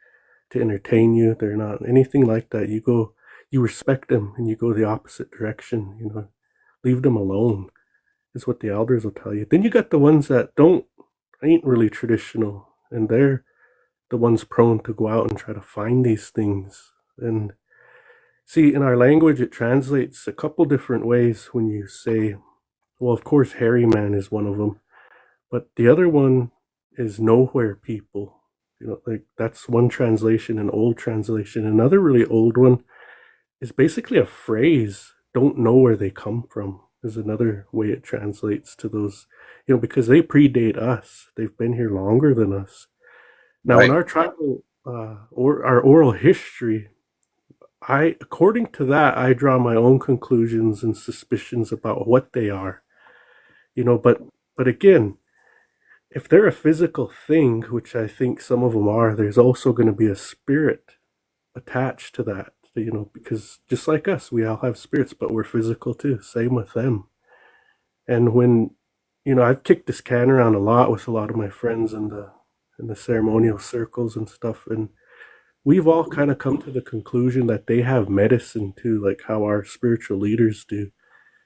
to entertain you. They're not anything like that. You respect them and you go the opposite direction, you know, leave them alone is what the elders will tell you. Then you got the ones that ain't really traditional, and they're the ones prone to go out and try to find these things. And see, in our language, it translates a couple different ways when you say, well, of course, hairy man is one of them, but the other one is nowhere people. You know, like that's one translation, an old translation. Another really old one is basically a phrase, don't know where they come from, is another way it translates to those, because they predate us. They've been here longer than us. Now, Right. in or our oral history, according to that, I draw my own conclusions and suspicions about what they are. But again, if they're a physical thing, which I think some of them are, there's also going to be a spirit attached to that. Because just like us, we all have spirits, but we're physical too. Same with them. And when I've kicked this can around a lot with a lot of my friends in the ceremonial circles and stuff, and we've all kind of come to the conclusion that they have medicine too, like how our spiritual leaders do.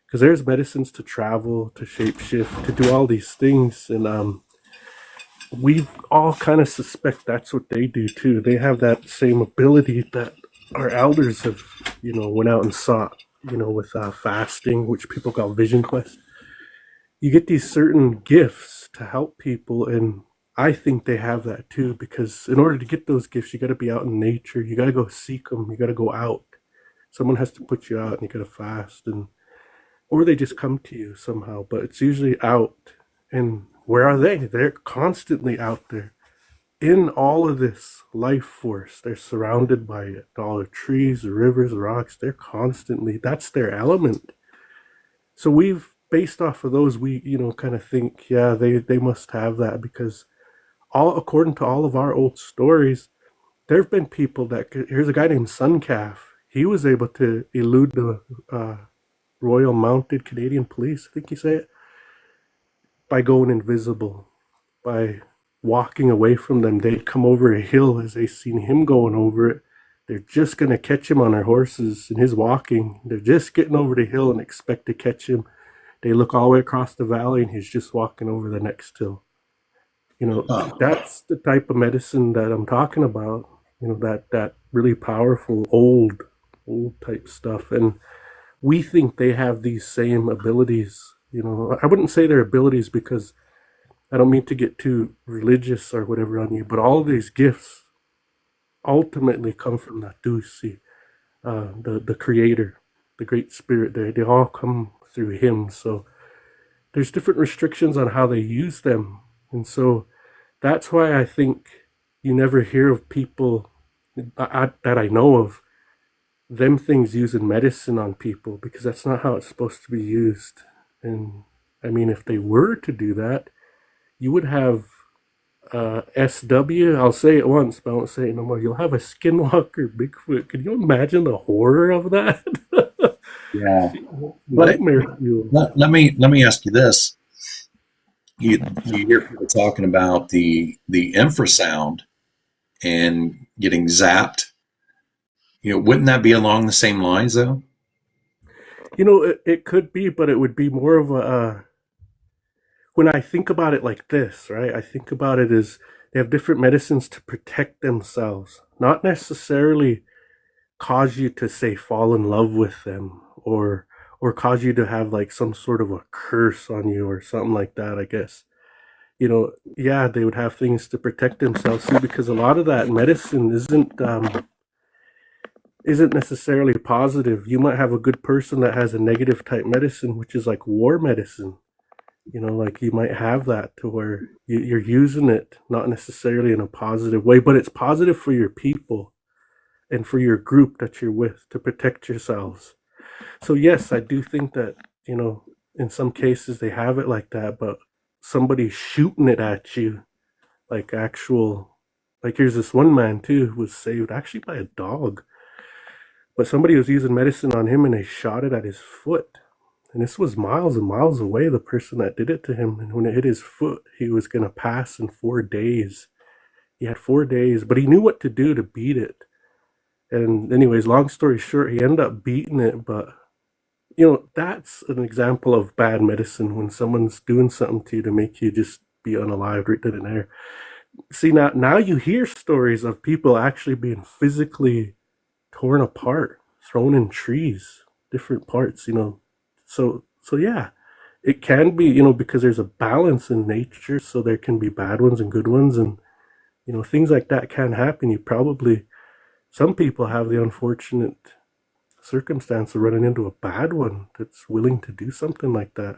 Because there's medicines to travel, to shapeshift, to do all these things, and we all kind of suspect that's what they do too. They have that same ability that our elders have, went out and sought, with fasting, which people call vision quest. You get these certain gifts to help people, and I think they have that too, because in order to get those gifts, you got to be out in nature. You got to go seek them. You got to go out. Someone has to put you out, and you got to fast, or they just come to you somehow. But it's usually out. And where are they? They're constantly out there in all of this life force. They're surrounded by it. All the trees, the rivers, the rocks. They're constantly. That's their element. So we've based off of those. We kind of think, yeah, they must have that, because according to all of our old stories, there have been people here's a guy named Suncalf. He was able to elude the Royal Mounted Canadian Police, I think you say it, by going invisible, by walking away from them. They'd come over a hill as they seen him going over it. They're just going to catch him on their horses, and his walking. They're just getting over the hill and expect to catch him. They look all the way across the valley, and he's just walking over the next hill. That's the type of medicine that I'm talking about. That really powerful old type stuff. And we think they have these same abilities. I wouldn't say they're abilities, because I don't mean to get too religious or whatever on you, but all these gifts ultimately come from Natusi, the creator, the great spirit. They all come through him. So there's different restrictions on how they use them. And so that's why I think you never hear of people that I know of, them things using medicine on people, because that's not how it's supposed to be used. And I mean, if they were to do that, you would have SW. I'll say it once, but I won't say it no more. You'll have a skinwalker Bigfoot. Can you imagine the horror of that? Yeah. Nightmare fuel. Let me ask you this. You hear people talking about the infrasound and getting zapped. Wouldn't that be along the same lines, though? It could be, but it would be more of a. When I think about it like this, right? I think about it as they have different medicines to protect themselves, not necessarily cause you to, say, fall in love with them, or cause you to have like some sort of a curse on you or something like that, I guess. Yeah, they would have things to protect themselves too, because a lot of that medicine isn't necessarily positive. You might have a good person that has a negative type medicine, which is like war medicine. Like you might have that to where you're using it not necessarily in a positive way, but it's positive for your people and for your group that you're with to protect yourselves. So yes, I do think that, in some cases they have it like that, but somebody shooting it at you, like here's this one man too who was saved actually by a dog, but somebody was using medicine on him and they shot it at his foot. And this was miles and miles away, the person that did it to him. And when it hit his foot, he was going to pass in 4 days. He had 4 days, but he knew what to do to beat it. And anyways, long story short, he ended up beating it. But, that's an example of bad medicine, when someone's doing something to you to make you just be unalived right then and there. See, now you hear stories of people actually being physically torn apart, thrown in trees, different parts, So yeah, it can be, because there's a balance in nature, so there can be bad ones and good ones, and, things like that can happen. Some people have the unfortunate circumstance of running into a bad one that's willing to do something like that.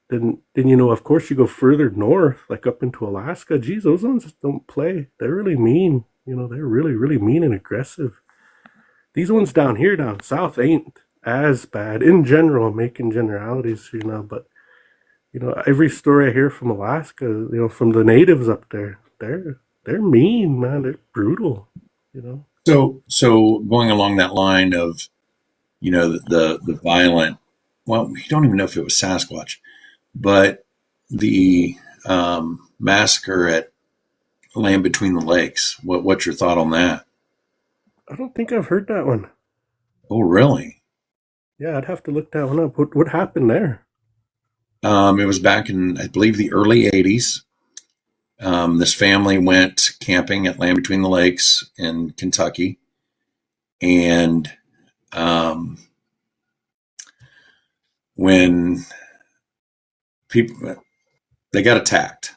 Then of course you go further north, like up into Alaska. Geez, those ones don't play. They're really mean. They're really, really mean and aggressive. These ones down here, down south, ain't as bad in general. I'm making generalities, but every story I hear from Alaska, from the natives up there, they're mean, man. They're brutal, you know. So going along that line of, the violent, well, we don't even know if it was Sasquatch, but the massacre at Land Between the Lakes. What's your thought on that? I don't think I've heard that one. Oh, really? Yeah, I'd have to look that one up. What happened there? It was back in, I believe, the early 80s. This family went camping at Land Between the Lakes in Kentucky, and when people they got attacked,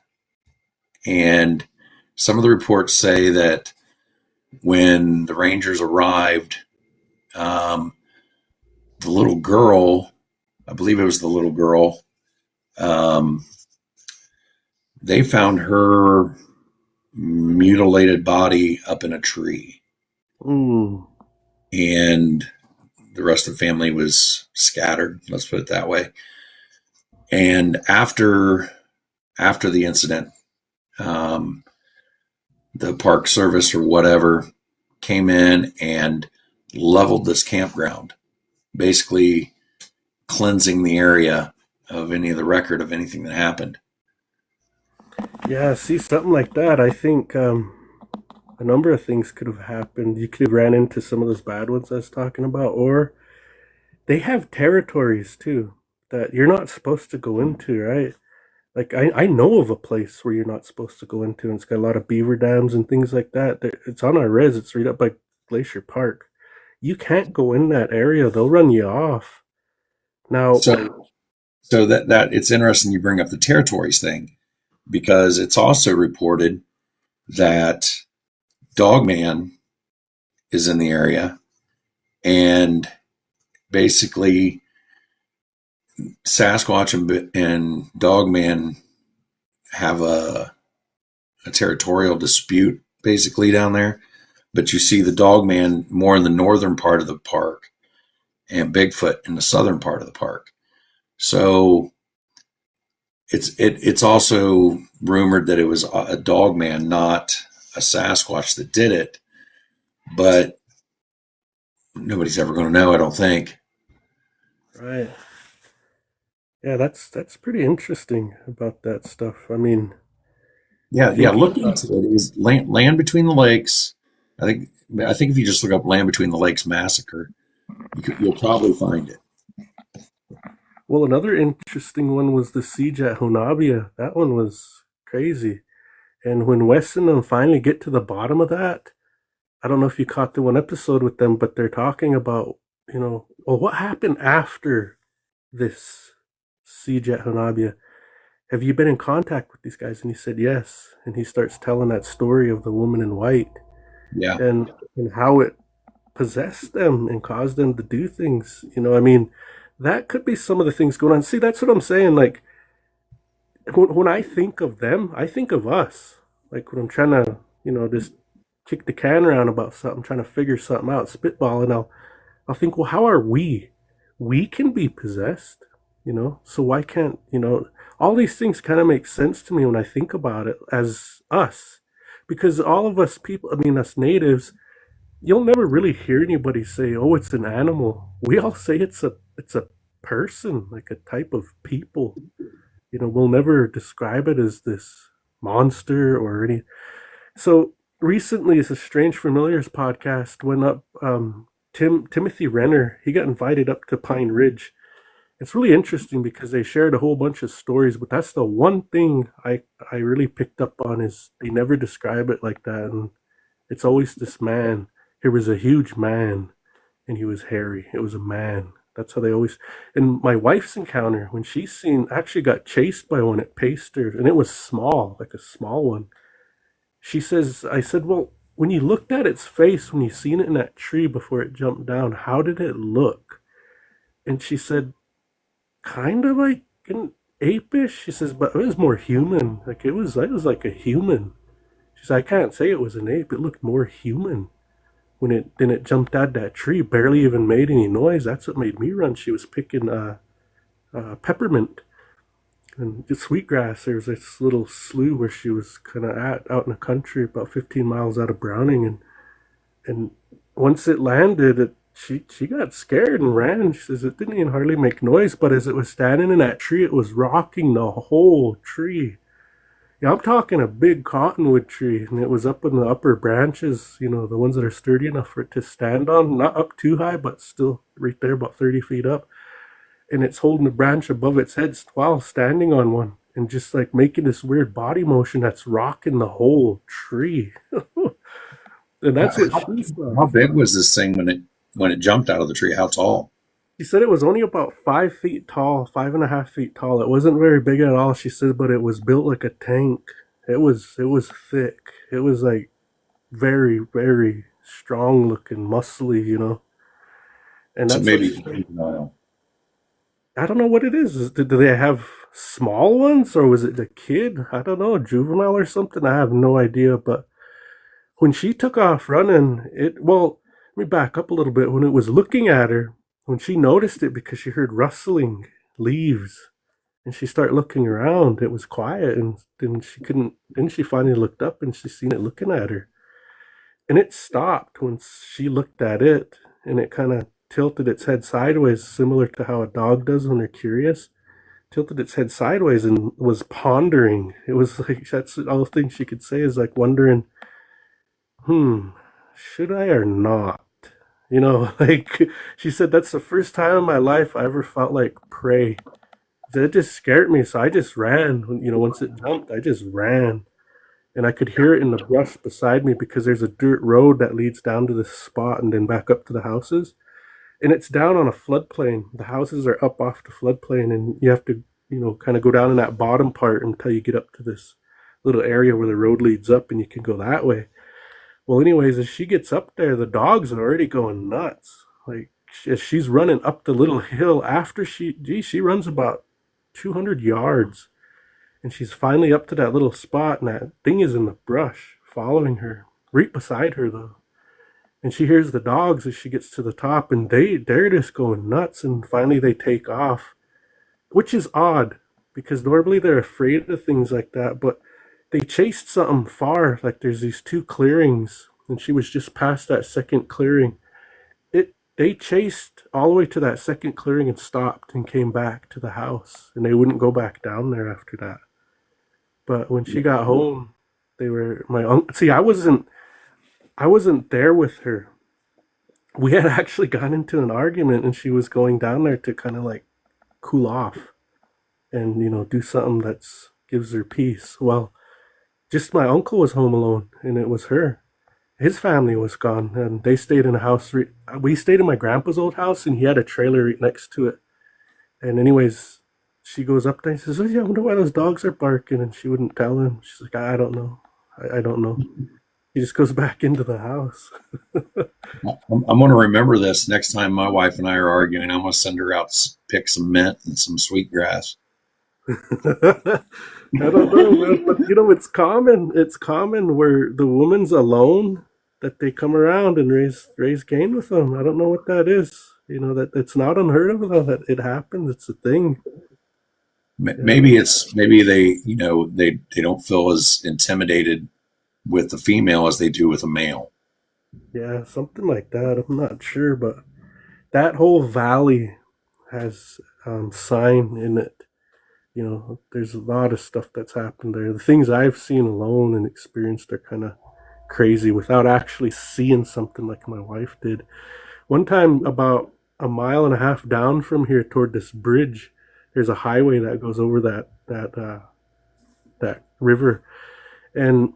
and some of the reports say that when the Rangers arrived, the little girl, I believe it was the little girl, um, they found her mutilated body up in a tree, Mm. and the rest of the family was scattered. Let's put it that way. And after the incident, um, the Park Service or whatever came in and leveled this campground, basically cleansing the area of any of the record of anything that happened. Yeah, see, something like that. I think a number of things could have happened. You could have ran into some of those bad ones I was talking about, or they have territories too that you're not supposed to go into, right? Like I know of a place where you're not supposed to go into, and it's got a lot of beaver dams and things like that. It's on our res. It's right up by Glacier Park. You can't go in that area. They'll run you off. Now, So that it's interesting you bring up the territories thing, because it's also reported that Dogman is in the area, and basically Sasquatch and Dogman have a territorial dispute basically down there. But you see the Dogman more in the northern part of the park, and Bigfoot in the southern part of the park. So it's also rumored that it was a Dogman, not a Sasquatch, that did it. But nobody's ever going to know, I don't think. right? Yeah, that's pretty interesting about that stuff. I mean, Yeah. thinking Look about into it. It was Land Between the Lakes. I think if you just look up Land Between the Lakes massacre, you'll probably find it. well, another interesting one was the siege at Honabia. That one was crazy. And when Wes and them finally get to the bottom of that, I don't know if you caught the one episode with them, but they're talking about, well, what happened after this siege at Honabia? Have you been in contact with these guys? And he said yes. And he starts telling that story of the woman in white Yeah. and how it possessed them and caused them to do things. I mean, that could be some of the things going on. See, that's what I'm saying. Like, when I think of them, I think of us. Like, when I'm trying to, just kick the can around about something, trying to figure something out, spitball, and I'll think, well, how are we? We can be possessed, so why can't, all these things kind of make sense to me when I think about it as us. Because all of us people, I mean, us natives, you'll never really hear anybody say, "Oh, it's an animal." We all say it's a person, like a type of people. We'll never describe it as this monster or any. So recently, as a Strange Familiars podcast went up, Timothy Renner, he got invited up to Pine Ridge. It's really interesting because they shared a whole bunch of stories, but that's the one thing I really picked up on is they never describe it like that, and it's always this man. He was a huge man, and he was hairy. It was a man. That's how they always. And my wife's encounter when actually got chased by one, it paced her, and it was small, like a small one. She says, I said, well, when you looked at its face, when you seen it in that tree before it jumped down, how did it look? And she said, kind of like an apish. She says, but it was more human. Like it was like a human. She said, I can't say it was an ape. It looked more human. Then it jumped out that tree, barely even made any noise. That's what made me run. She was picking peppermint and sweetgrass. There was this little slough where she was kind of out in the country, about 15 miles out of Browning, and once it landed, she got scared and ran. She says it didn't even hardly make noise, but as it was standing in that tree, it was rocking the whole tree. Yeah, I'm talking a big cottonwood tree, and it was up in the upper branches, the ones that are sturdy enough for it to stand on, not up too high, but still right there, about 30 feet up. And it's holding the branch above its head while standing on one, and just like making this weird body motion that's rocking the whole tree. And that's what she saw. How big was this thing when it jumped out of the tree? How tall? She said it was only about 5 feet tall, 5.5 feet tall. It wasn't very big at all, she said, but it was built like a tank. It was thick. It was like very, very strong looking, muscly. And So that's maybe I don't know what it is. Do they have small ones, or was it the kid? I don't know, juvenile or something. I have no idea. But when she took off running, let me back up a little bit. When it was looking at her, when she noticed it, because she heard rustling leaves, and she started looking around, it was quiet, and then she couldn't. Then she finally looked up, and she seen it looking at her, and it stopped when she looked at it, and it kind of tilted its head sideways, similar to how a dog does when they're curious. Tilted its head sideways and was pondering. It was like that's all the thing she could say is like wondering, should I or not? Like she said, that's the first time in my life I ever felt like prey. It just scared me, so I just ran. Once it jumped, I just ran. And I could hear it in the brush beside me because there's a dirt road that leads down to this spot and then back up to the houses. And it's down on a floodplain. The houses are up off the floodplain, and you have to, kind of go down in that bottom part until you get up to this little area where the road leads up, and you can go that way. Well, anyways, as she gets up there, the dogs are already going nuts. Like as she's running up the little hill after she runs about 200 yards, and she's finally up to that little spot, and that thing is in the brush, following her, right beside her though. And she hears the dogs as she gets to the top, and they're just going nuts, and finally they take off, which is odd because normally they're afraid of things like that, but they chased something far. Like there's these two clearings, and she was just past that second clearing. They chased all the way to that second clearing and stopped and came back to the house, and they wouldn't go back down there after that. But when she got home, they were my uncle. See, I wasn't there with her. We had actually gotten into an argument, and she was going down there to kind of like cool off and do something that's gives her peace. Well, just my uncle was home alone, and it was her. His family was gone, and they stayed in a house. We stayed in my grandpa's old house, and he had a trailer right next to it. And anyways, she goes up there and says, "Oh yeah, I wonder why those dogs are barking." And she wouldn't tell him. She's like, "I don't know. I don't know." He just goes back into the house. I'm going to remember this next time my wife and I are arguing. I'm going to send her out to pick some mint and some sweetgrass. I don't know, man, but it's common. It's common where the woman's alone that they come around and raise Cain with them. I don't know what that is. That it's not unheard of though. That it happens. It's a thing. Maybe they don't feel as intimidated with the female as they do with a male. Yeah, something like that. I'm not sure, but that whole valley has sign in it. There's a lot of stuff that's happened there. The things I've seen alone and experienced are kind of crazy without actually seeing something like my wife did. One time, about a mile and a half down from here toward this bridge, there's a highway that goes over that river. And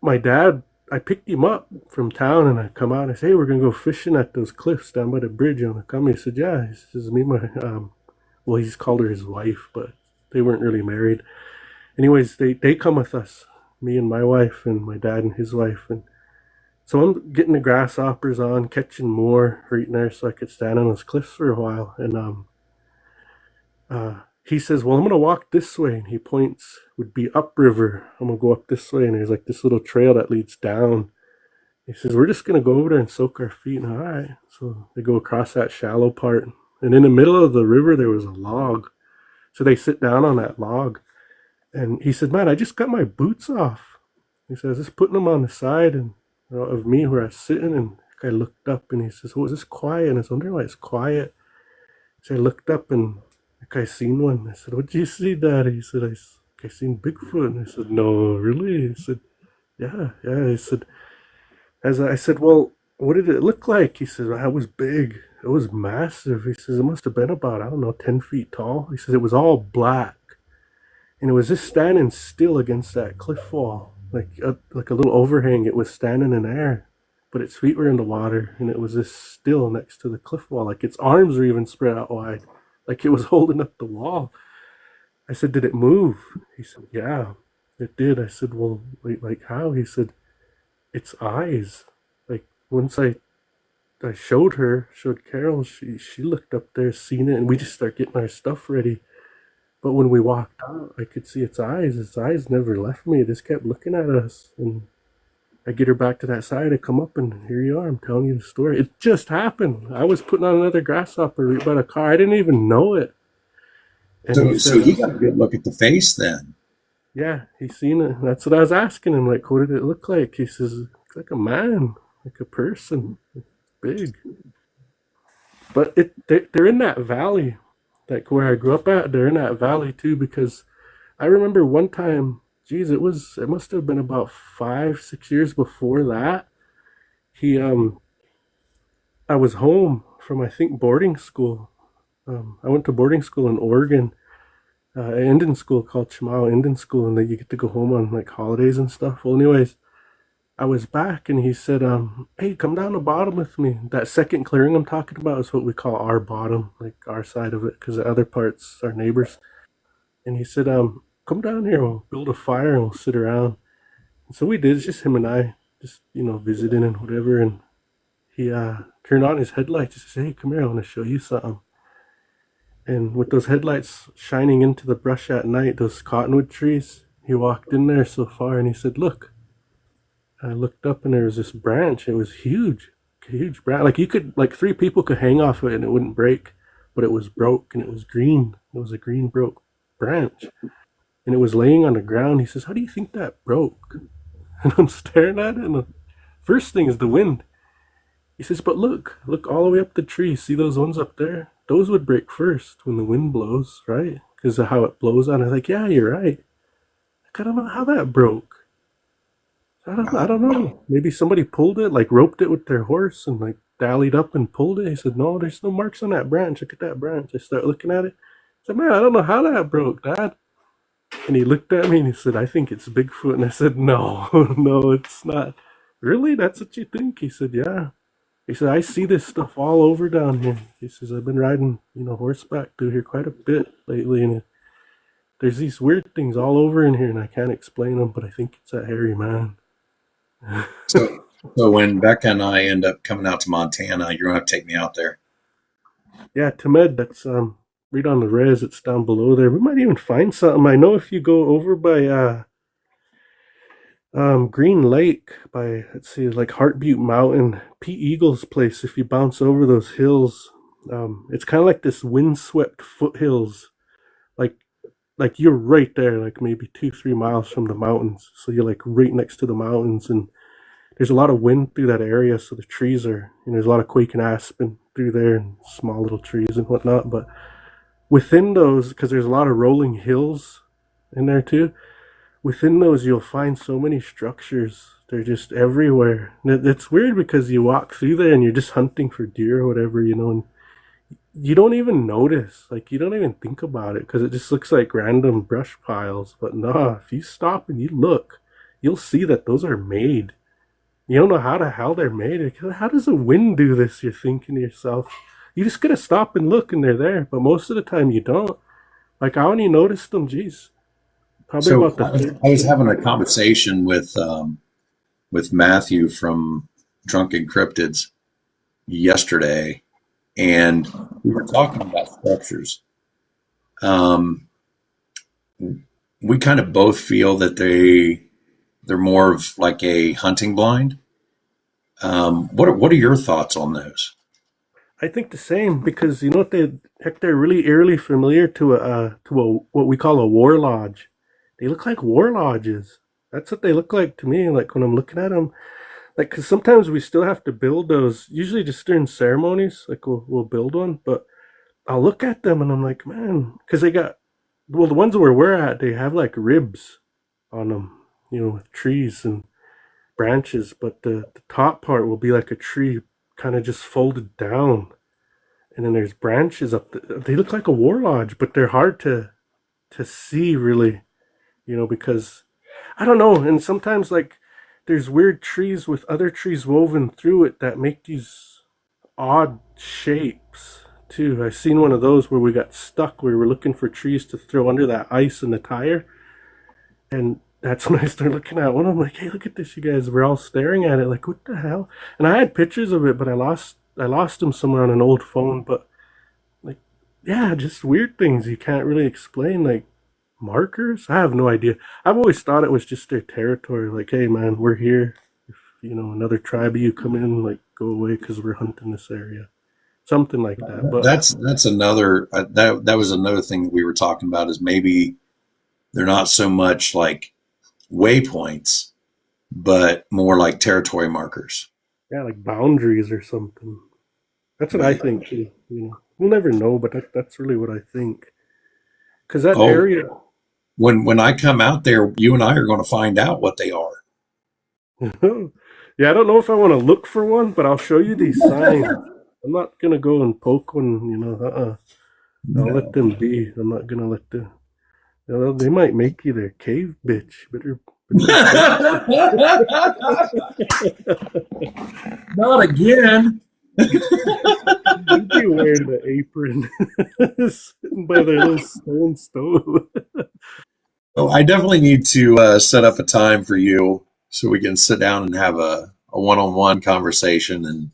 my dad, I picked him up from town, and I come out and I say, "Hey, we're going to go fishing at those cliffs down by the bridge." And I come, he said, "Yeah." He says, "Me, well, he's called her his wife, but they weren't really married." Anyways, they come with us, me and my wife and my dad and his wife. And so I'm getting the grasshoppers on, catching more right there so I could stand on those cliffs for a while. And he says, well, I'm going to walk this way. And he points, would be upriver. I'm going to go up this way. And there's like this little trail that leads down. He says, we're just going to go over there and soak our feet. And all right. So they go across that shallow part. And in the middle of the river, there was a log. So they sit down on that log. And he said, man, I just got my boots off. He says, just putting them on the side and of me where I was sitting. And I looked up and he says, oh, is this quiet? And I was wondering why it's quiet. So I looked up and I seen one. I said, what did you see, Dad? He said, I seen Bigfoot. And I said, no, really? He said, yeah. He said, as I said, well, what did it look like? He said, well, it was big. It was massive. He says, it must have been about, I don't know, 10 feet tall. He says, it was all black. And it was just standing still against that cliff wall, like a little overhang. It was standing in air, but its feet were in the water, and it was just still next to the cliff wall. Like its arms were even spread out wide, like it was holding up the wall. I said, did it move? He said, yeah, it did. I said, well, wait, like how? He said, its eyes. Like once I showed Carol, she looked up there, seen it, and we just start getting our stuff ready. But when we walked out, I could see its eyes. Its eyes never left me. It just kept looking at us. And I get her back to that side. I come up and here you are. I'm telling you the story. It just happened. I was putting on another grasshopper right by the car. I didn't even know it. And so he got a good look at the face then. Yeah, he seen it. That's what I was asking him. Like, what did it look like? He says, it's like a man, like a person. It's big. But they're in that valley. Like where I grew up at, they're in that valley too, because I remember one time, geez, it must have been about 5-6 years before that. I was home from, I think, boarding school. I went to boarding school in Oregon, an Indian school called Chamao Indian School, and then you get to go home on like holidays and stuff. Well, anyways, I was back and he said, hey, come down the bottom with me. That second clearing I'm talking about is what we call our bottom, like our side of it, because the other parts are neighbors. And he said, come down here, we'll build a fire and we'll sit around. And so we did, it's just him and I, just, visiting and whatever. And he turned on his headlights. He says, hey, come here, I want to show you something. And with those headlights shining into the brush at night, those cottonwood trees, he walked in there so far and he said, look. I looked up and there was this branch. It was huge branch. Like 3 people could hang off it and it wouldn't break, but it was broke and it was green. It was a green broke branch and it was laying on the ground. He says, how do you think that broke? And I'm staring at it and the first thing is the wind. He says, but look all the way up the tree. See those ones up there? Those would break first when the wind blows, right? Because of how it blows on. I was like, yeah, you're right. I don't know how that broke. I don't know. Maybe somebody pulled it, like roped it with their horse and like dallied up and pulled it. He said, no, there's no marks on that branch. Look at that branch. I start looking at it. I said, man, I don't know how that broke, Dad. And he looked at me and he said, I think it's Bigfoot. And I said, no, no, it's not. Really? That's what you think? He said, yeah. He said, I see this stuff all over down here. He says, I've been riding, horseback through here quite a bit lately. And there's these weird things all over in here and I can't explain them, but I think it's that hairy man. So when Becca and I end up coming out to Montana, you're gonna have to take me out there. Yeah, Tamed, that's right on the res. It's down below there. We might even find something. I know if you go over by Green Lake, by let's see, like Heart Butte Mountain, Pete Eagle's place. If you bounce over those hills, it's kind of like this windswept foothills, like you're right there, like maybe 2-3 miles from the mountains. So you're like right next to the mountains, and there's a lot of wind through that area. So the trees are, there's a lot of quaking aspen through there and small little trees and whatnot. But within those, because there's a lot of rolling hills in there too, within those you'll find so many structures. They're just everywhere. And it's weird because you walk through there and you're just hunting for deer or whatever, and you don't even notice, like you don't even think about it because it just looks like random brush piles. But nah, if you stop and you look, you'll see that those are made. You don't know how the hell they're made. How does the wind do this? You're thinking to yourself. You just gotta stop and look and they're there. But most of the time you don't. Like I only noticed them, geez. Probably So about the I was having a conversation with Matthew from Drunken Cryptids yesterday, and we were talking about structures. Um, we kind of both feel that they're more of like a hunting blind. What are your thoughts on those? I think the same because you know what they heck they're really eerily familiar to a what we call a war lodge. They look like war lodges. That's what they look like to me. Like when I'm looking at them, like because sometimes we still have to build those. Usually just during ceremonies, like we'll build one. But I'll look at them and I'm like, man, because they got well the ones where we're at, they have like ribs on them, you know, with trees and branches. But the top part will be like a tree, kind of just folded down and then there's branches up. They look like a war lodge, but they're hard to see really, you know, because I don't know. And sometimes like there's weird trees with other trees woven through it that make these odd shapes too. I seen one of those where we got stuck. We were looking for trees to throw under that ice in the tire, and that's when I started looking at one. I'm like, hey, look at this, you guys. We're all staring at it, like, what the hell? And I had pictures of it, but I lost them somewhere on an old phone. But like, yeah, just weird things you can't really explain, like markers. I have no idea. I've always thought it was just their territory. Like, hey, man, we're here. If you know another tribe of you come in, like, go away because we're hunting this area, something like that. But That's another that was another thing that we were talking about is maybe they're not so much like waypoints, but more like territory markers. yeah, like boundaries or something. That's what I Right. think too. You know, we'll never know, but that's really what I think. Because that Oh, area, when I come out there, you and I are going to find out what they are. yeah, I don't know if I want to look for one, but I'll show you these signs. I'm not gonna go and poke one. You know, I'll let No. them be. I'm not gonna let the. You know, they might make you their cave bitch. Better be careful. Not again. You'd be wearing the apron, sitting by their little stone stove. Oh, I definitely need to set up a time for you so we can sit down and have a one-on-one conversation and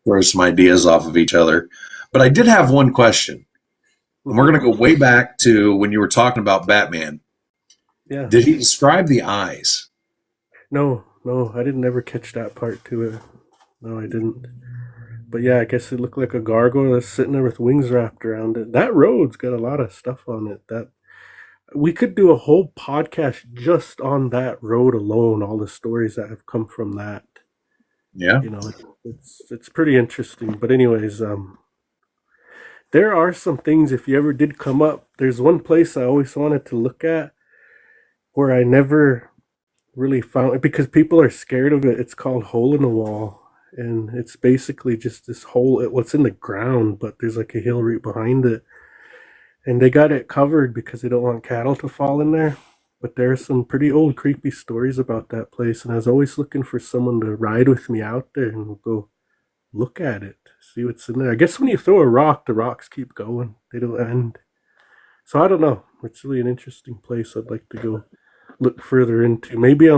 throw some ideas off of each other. But I did have one question, and we're Mhm. going to go way back to when you were talking about Batman. Yeah. Did he describe the eyes? No, no, I didn't ever catch that part to it. No, I didn't. But yeah, I guess it looked like a gargoyle that's sitting there with wings wrapped around it. That road's got a lot of stuff on it. That we could do a whole podcast just on that road alone, all the stories that have come from that. Yeah. You know, it's pretty interesting. But anyways, there are some things if you ever did come up. There's one place I always wanted to look at where I never really found it because people are scared of it. It's called Hole in the Wall, and it's basically just this hole. What's in the ground, but there's like a hill right behind it, and they got it covered because they don't want cattle to fall in there. But there's some pretty old creepy stories about that place, and I was always looking for someone to ride with me out there and we'll go look at it, see what's in there. I guess when you throw a rock, the rocks keep going; they don't end. So I don't know. It's really an interesting place. I'd like to go look further into. Maybe I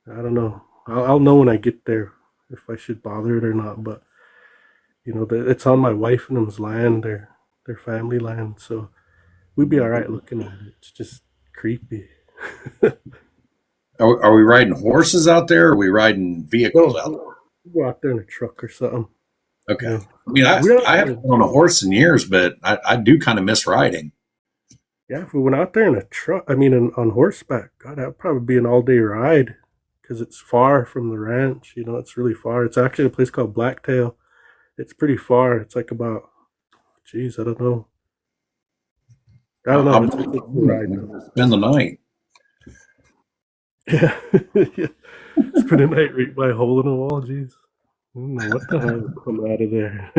don't know. I'll know when I get there if I should bother it or not. But you know, it's on my wife and them's land, their family land. So we'd be all right looking at it. It's just creepy. Are we riding horses out there? Or are we riding vehicles No, out there? we'll go out there in a truck or something. Okay. You know, I mean, we I haven't been on a horse in years, but I do kind of miss riding. yeah. If we went out there in a truck, I mean, on horseback, God, that'd probably be an all day ride because it's far from the ranch. You know, it's really far. It's actually a place called Blacktail. It's pretty far. It's like about, geez, I don't know. I don't know. I'm It's a cool ride though. gonna spend the night. Yeah. Yeah. Spend a night right by a hole in the wall. Jeez. I don't know what the hell would come out of there.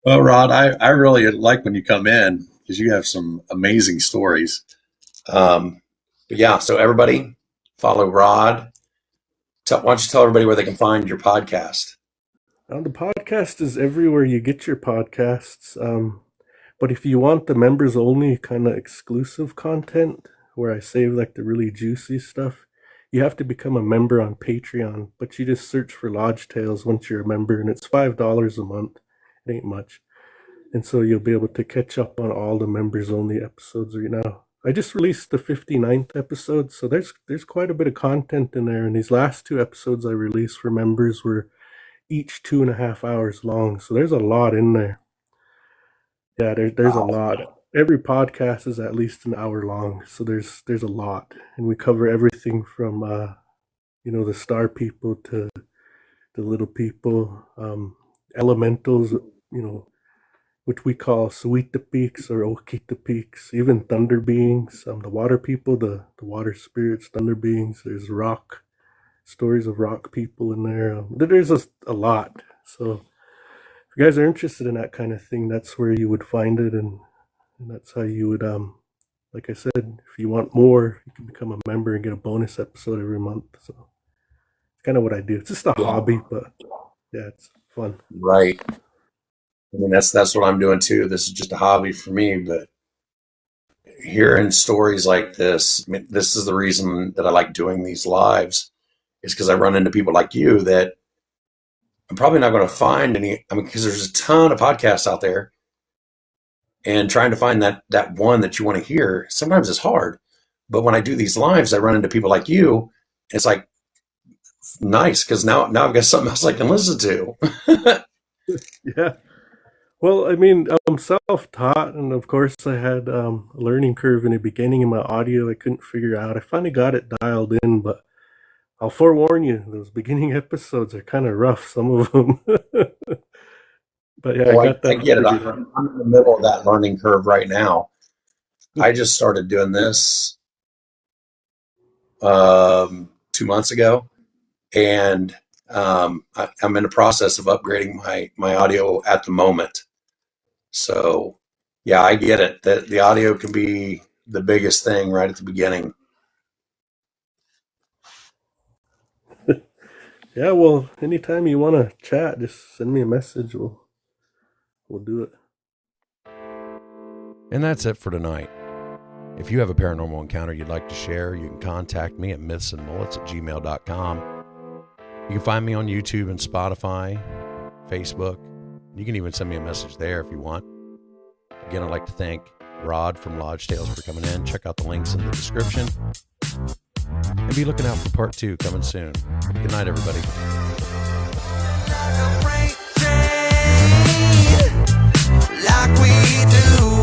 Well, Rod, I really like when you come in because you have some amazing stories. Um, but yeah, so everybody follow Rod. Why don't you tell everybody where they can find your podcast? The podcast is everywhere you get your podcasts. But if you want the members only kind of exclusive content where I save like the really juicy stuff, You have to become a member on Patreon, but you just search for Lodge Tales once you're a member, and it's $5 a month. It ain't much. And so you'll be able to catch up on all the members only episodes right now. I just released the 59th episode, so there's quite a bit of content in there. And these last 2 episodes I released for members were each 2.5 hours long. So there's a lot in there. Yeah, there's a lot. Every podcast is at least an hour long, so there's a lot, and we cover everything from the star people to the little people, elementals, which we call Suita peaks or Okita peaks, even thunder beings, the water people, the water spirits, thunder beings. There's stories of rock people in there. There's a lot. So if you guys are interested in that kind of thing, that's where you would find it, and that's how you would, like I said, if you want more, you can become a member and get a bonus episode every month. So it's kind of what I do. It's just a hobby, but yeah, it's fun. Right. I mean, that's what I'm doing too. This is just a hobby for me, but hearing stories like this, I mean, this is the reason that I like doing these lives, is because I run into people like you that I'm probably not going to find any. I mean, because there's a ton of podcasts out there, and trying to find that one that you want to hear sometimes is hard. But when I do these lives, I run into people like you. It's like nice, because now I've got something else I can listen to. Yeah. Well, I mean, I'm self-taught, and of course I had a learning curve in the beginning in my audio I couldn't figure out. I finally got it dialed in, but I'll forewarn you, those beginning episodes are kind of rough, some of them. But yeah, I get it. I'm in the middle of that learning curve right now. I just started doing this 2 months ago, and I'm in the process of upgrading my audio at the moment. So yeah, I get it. That the audio can be the biggest thing right at the beginning. Yeah, well, anytime you want to chat, just send me a message. We'll do it. And that's it for tonight. If you have a paranormal encounter you'd like to share, you can contact me at mythsandmullets@gmail.com. You can find me on YouTube and Spotify, Facebook. You can even send me a message there if you want. Again, I'd like to thank Rod from Lodge Tales for coming in. Check out the links in the description. And be looking out for part 2 coming soon. Good night, everybody. Like we do.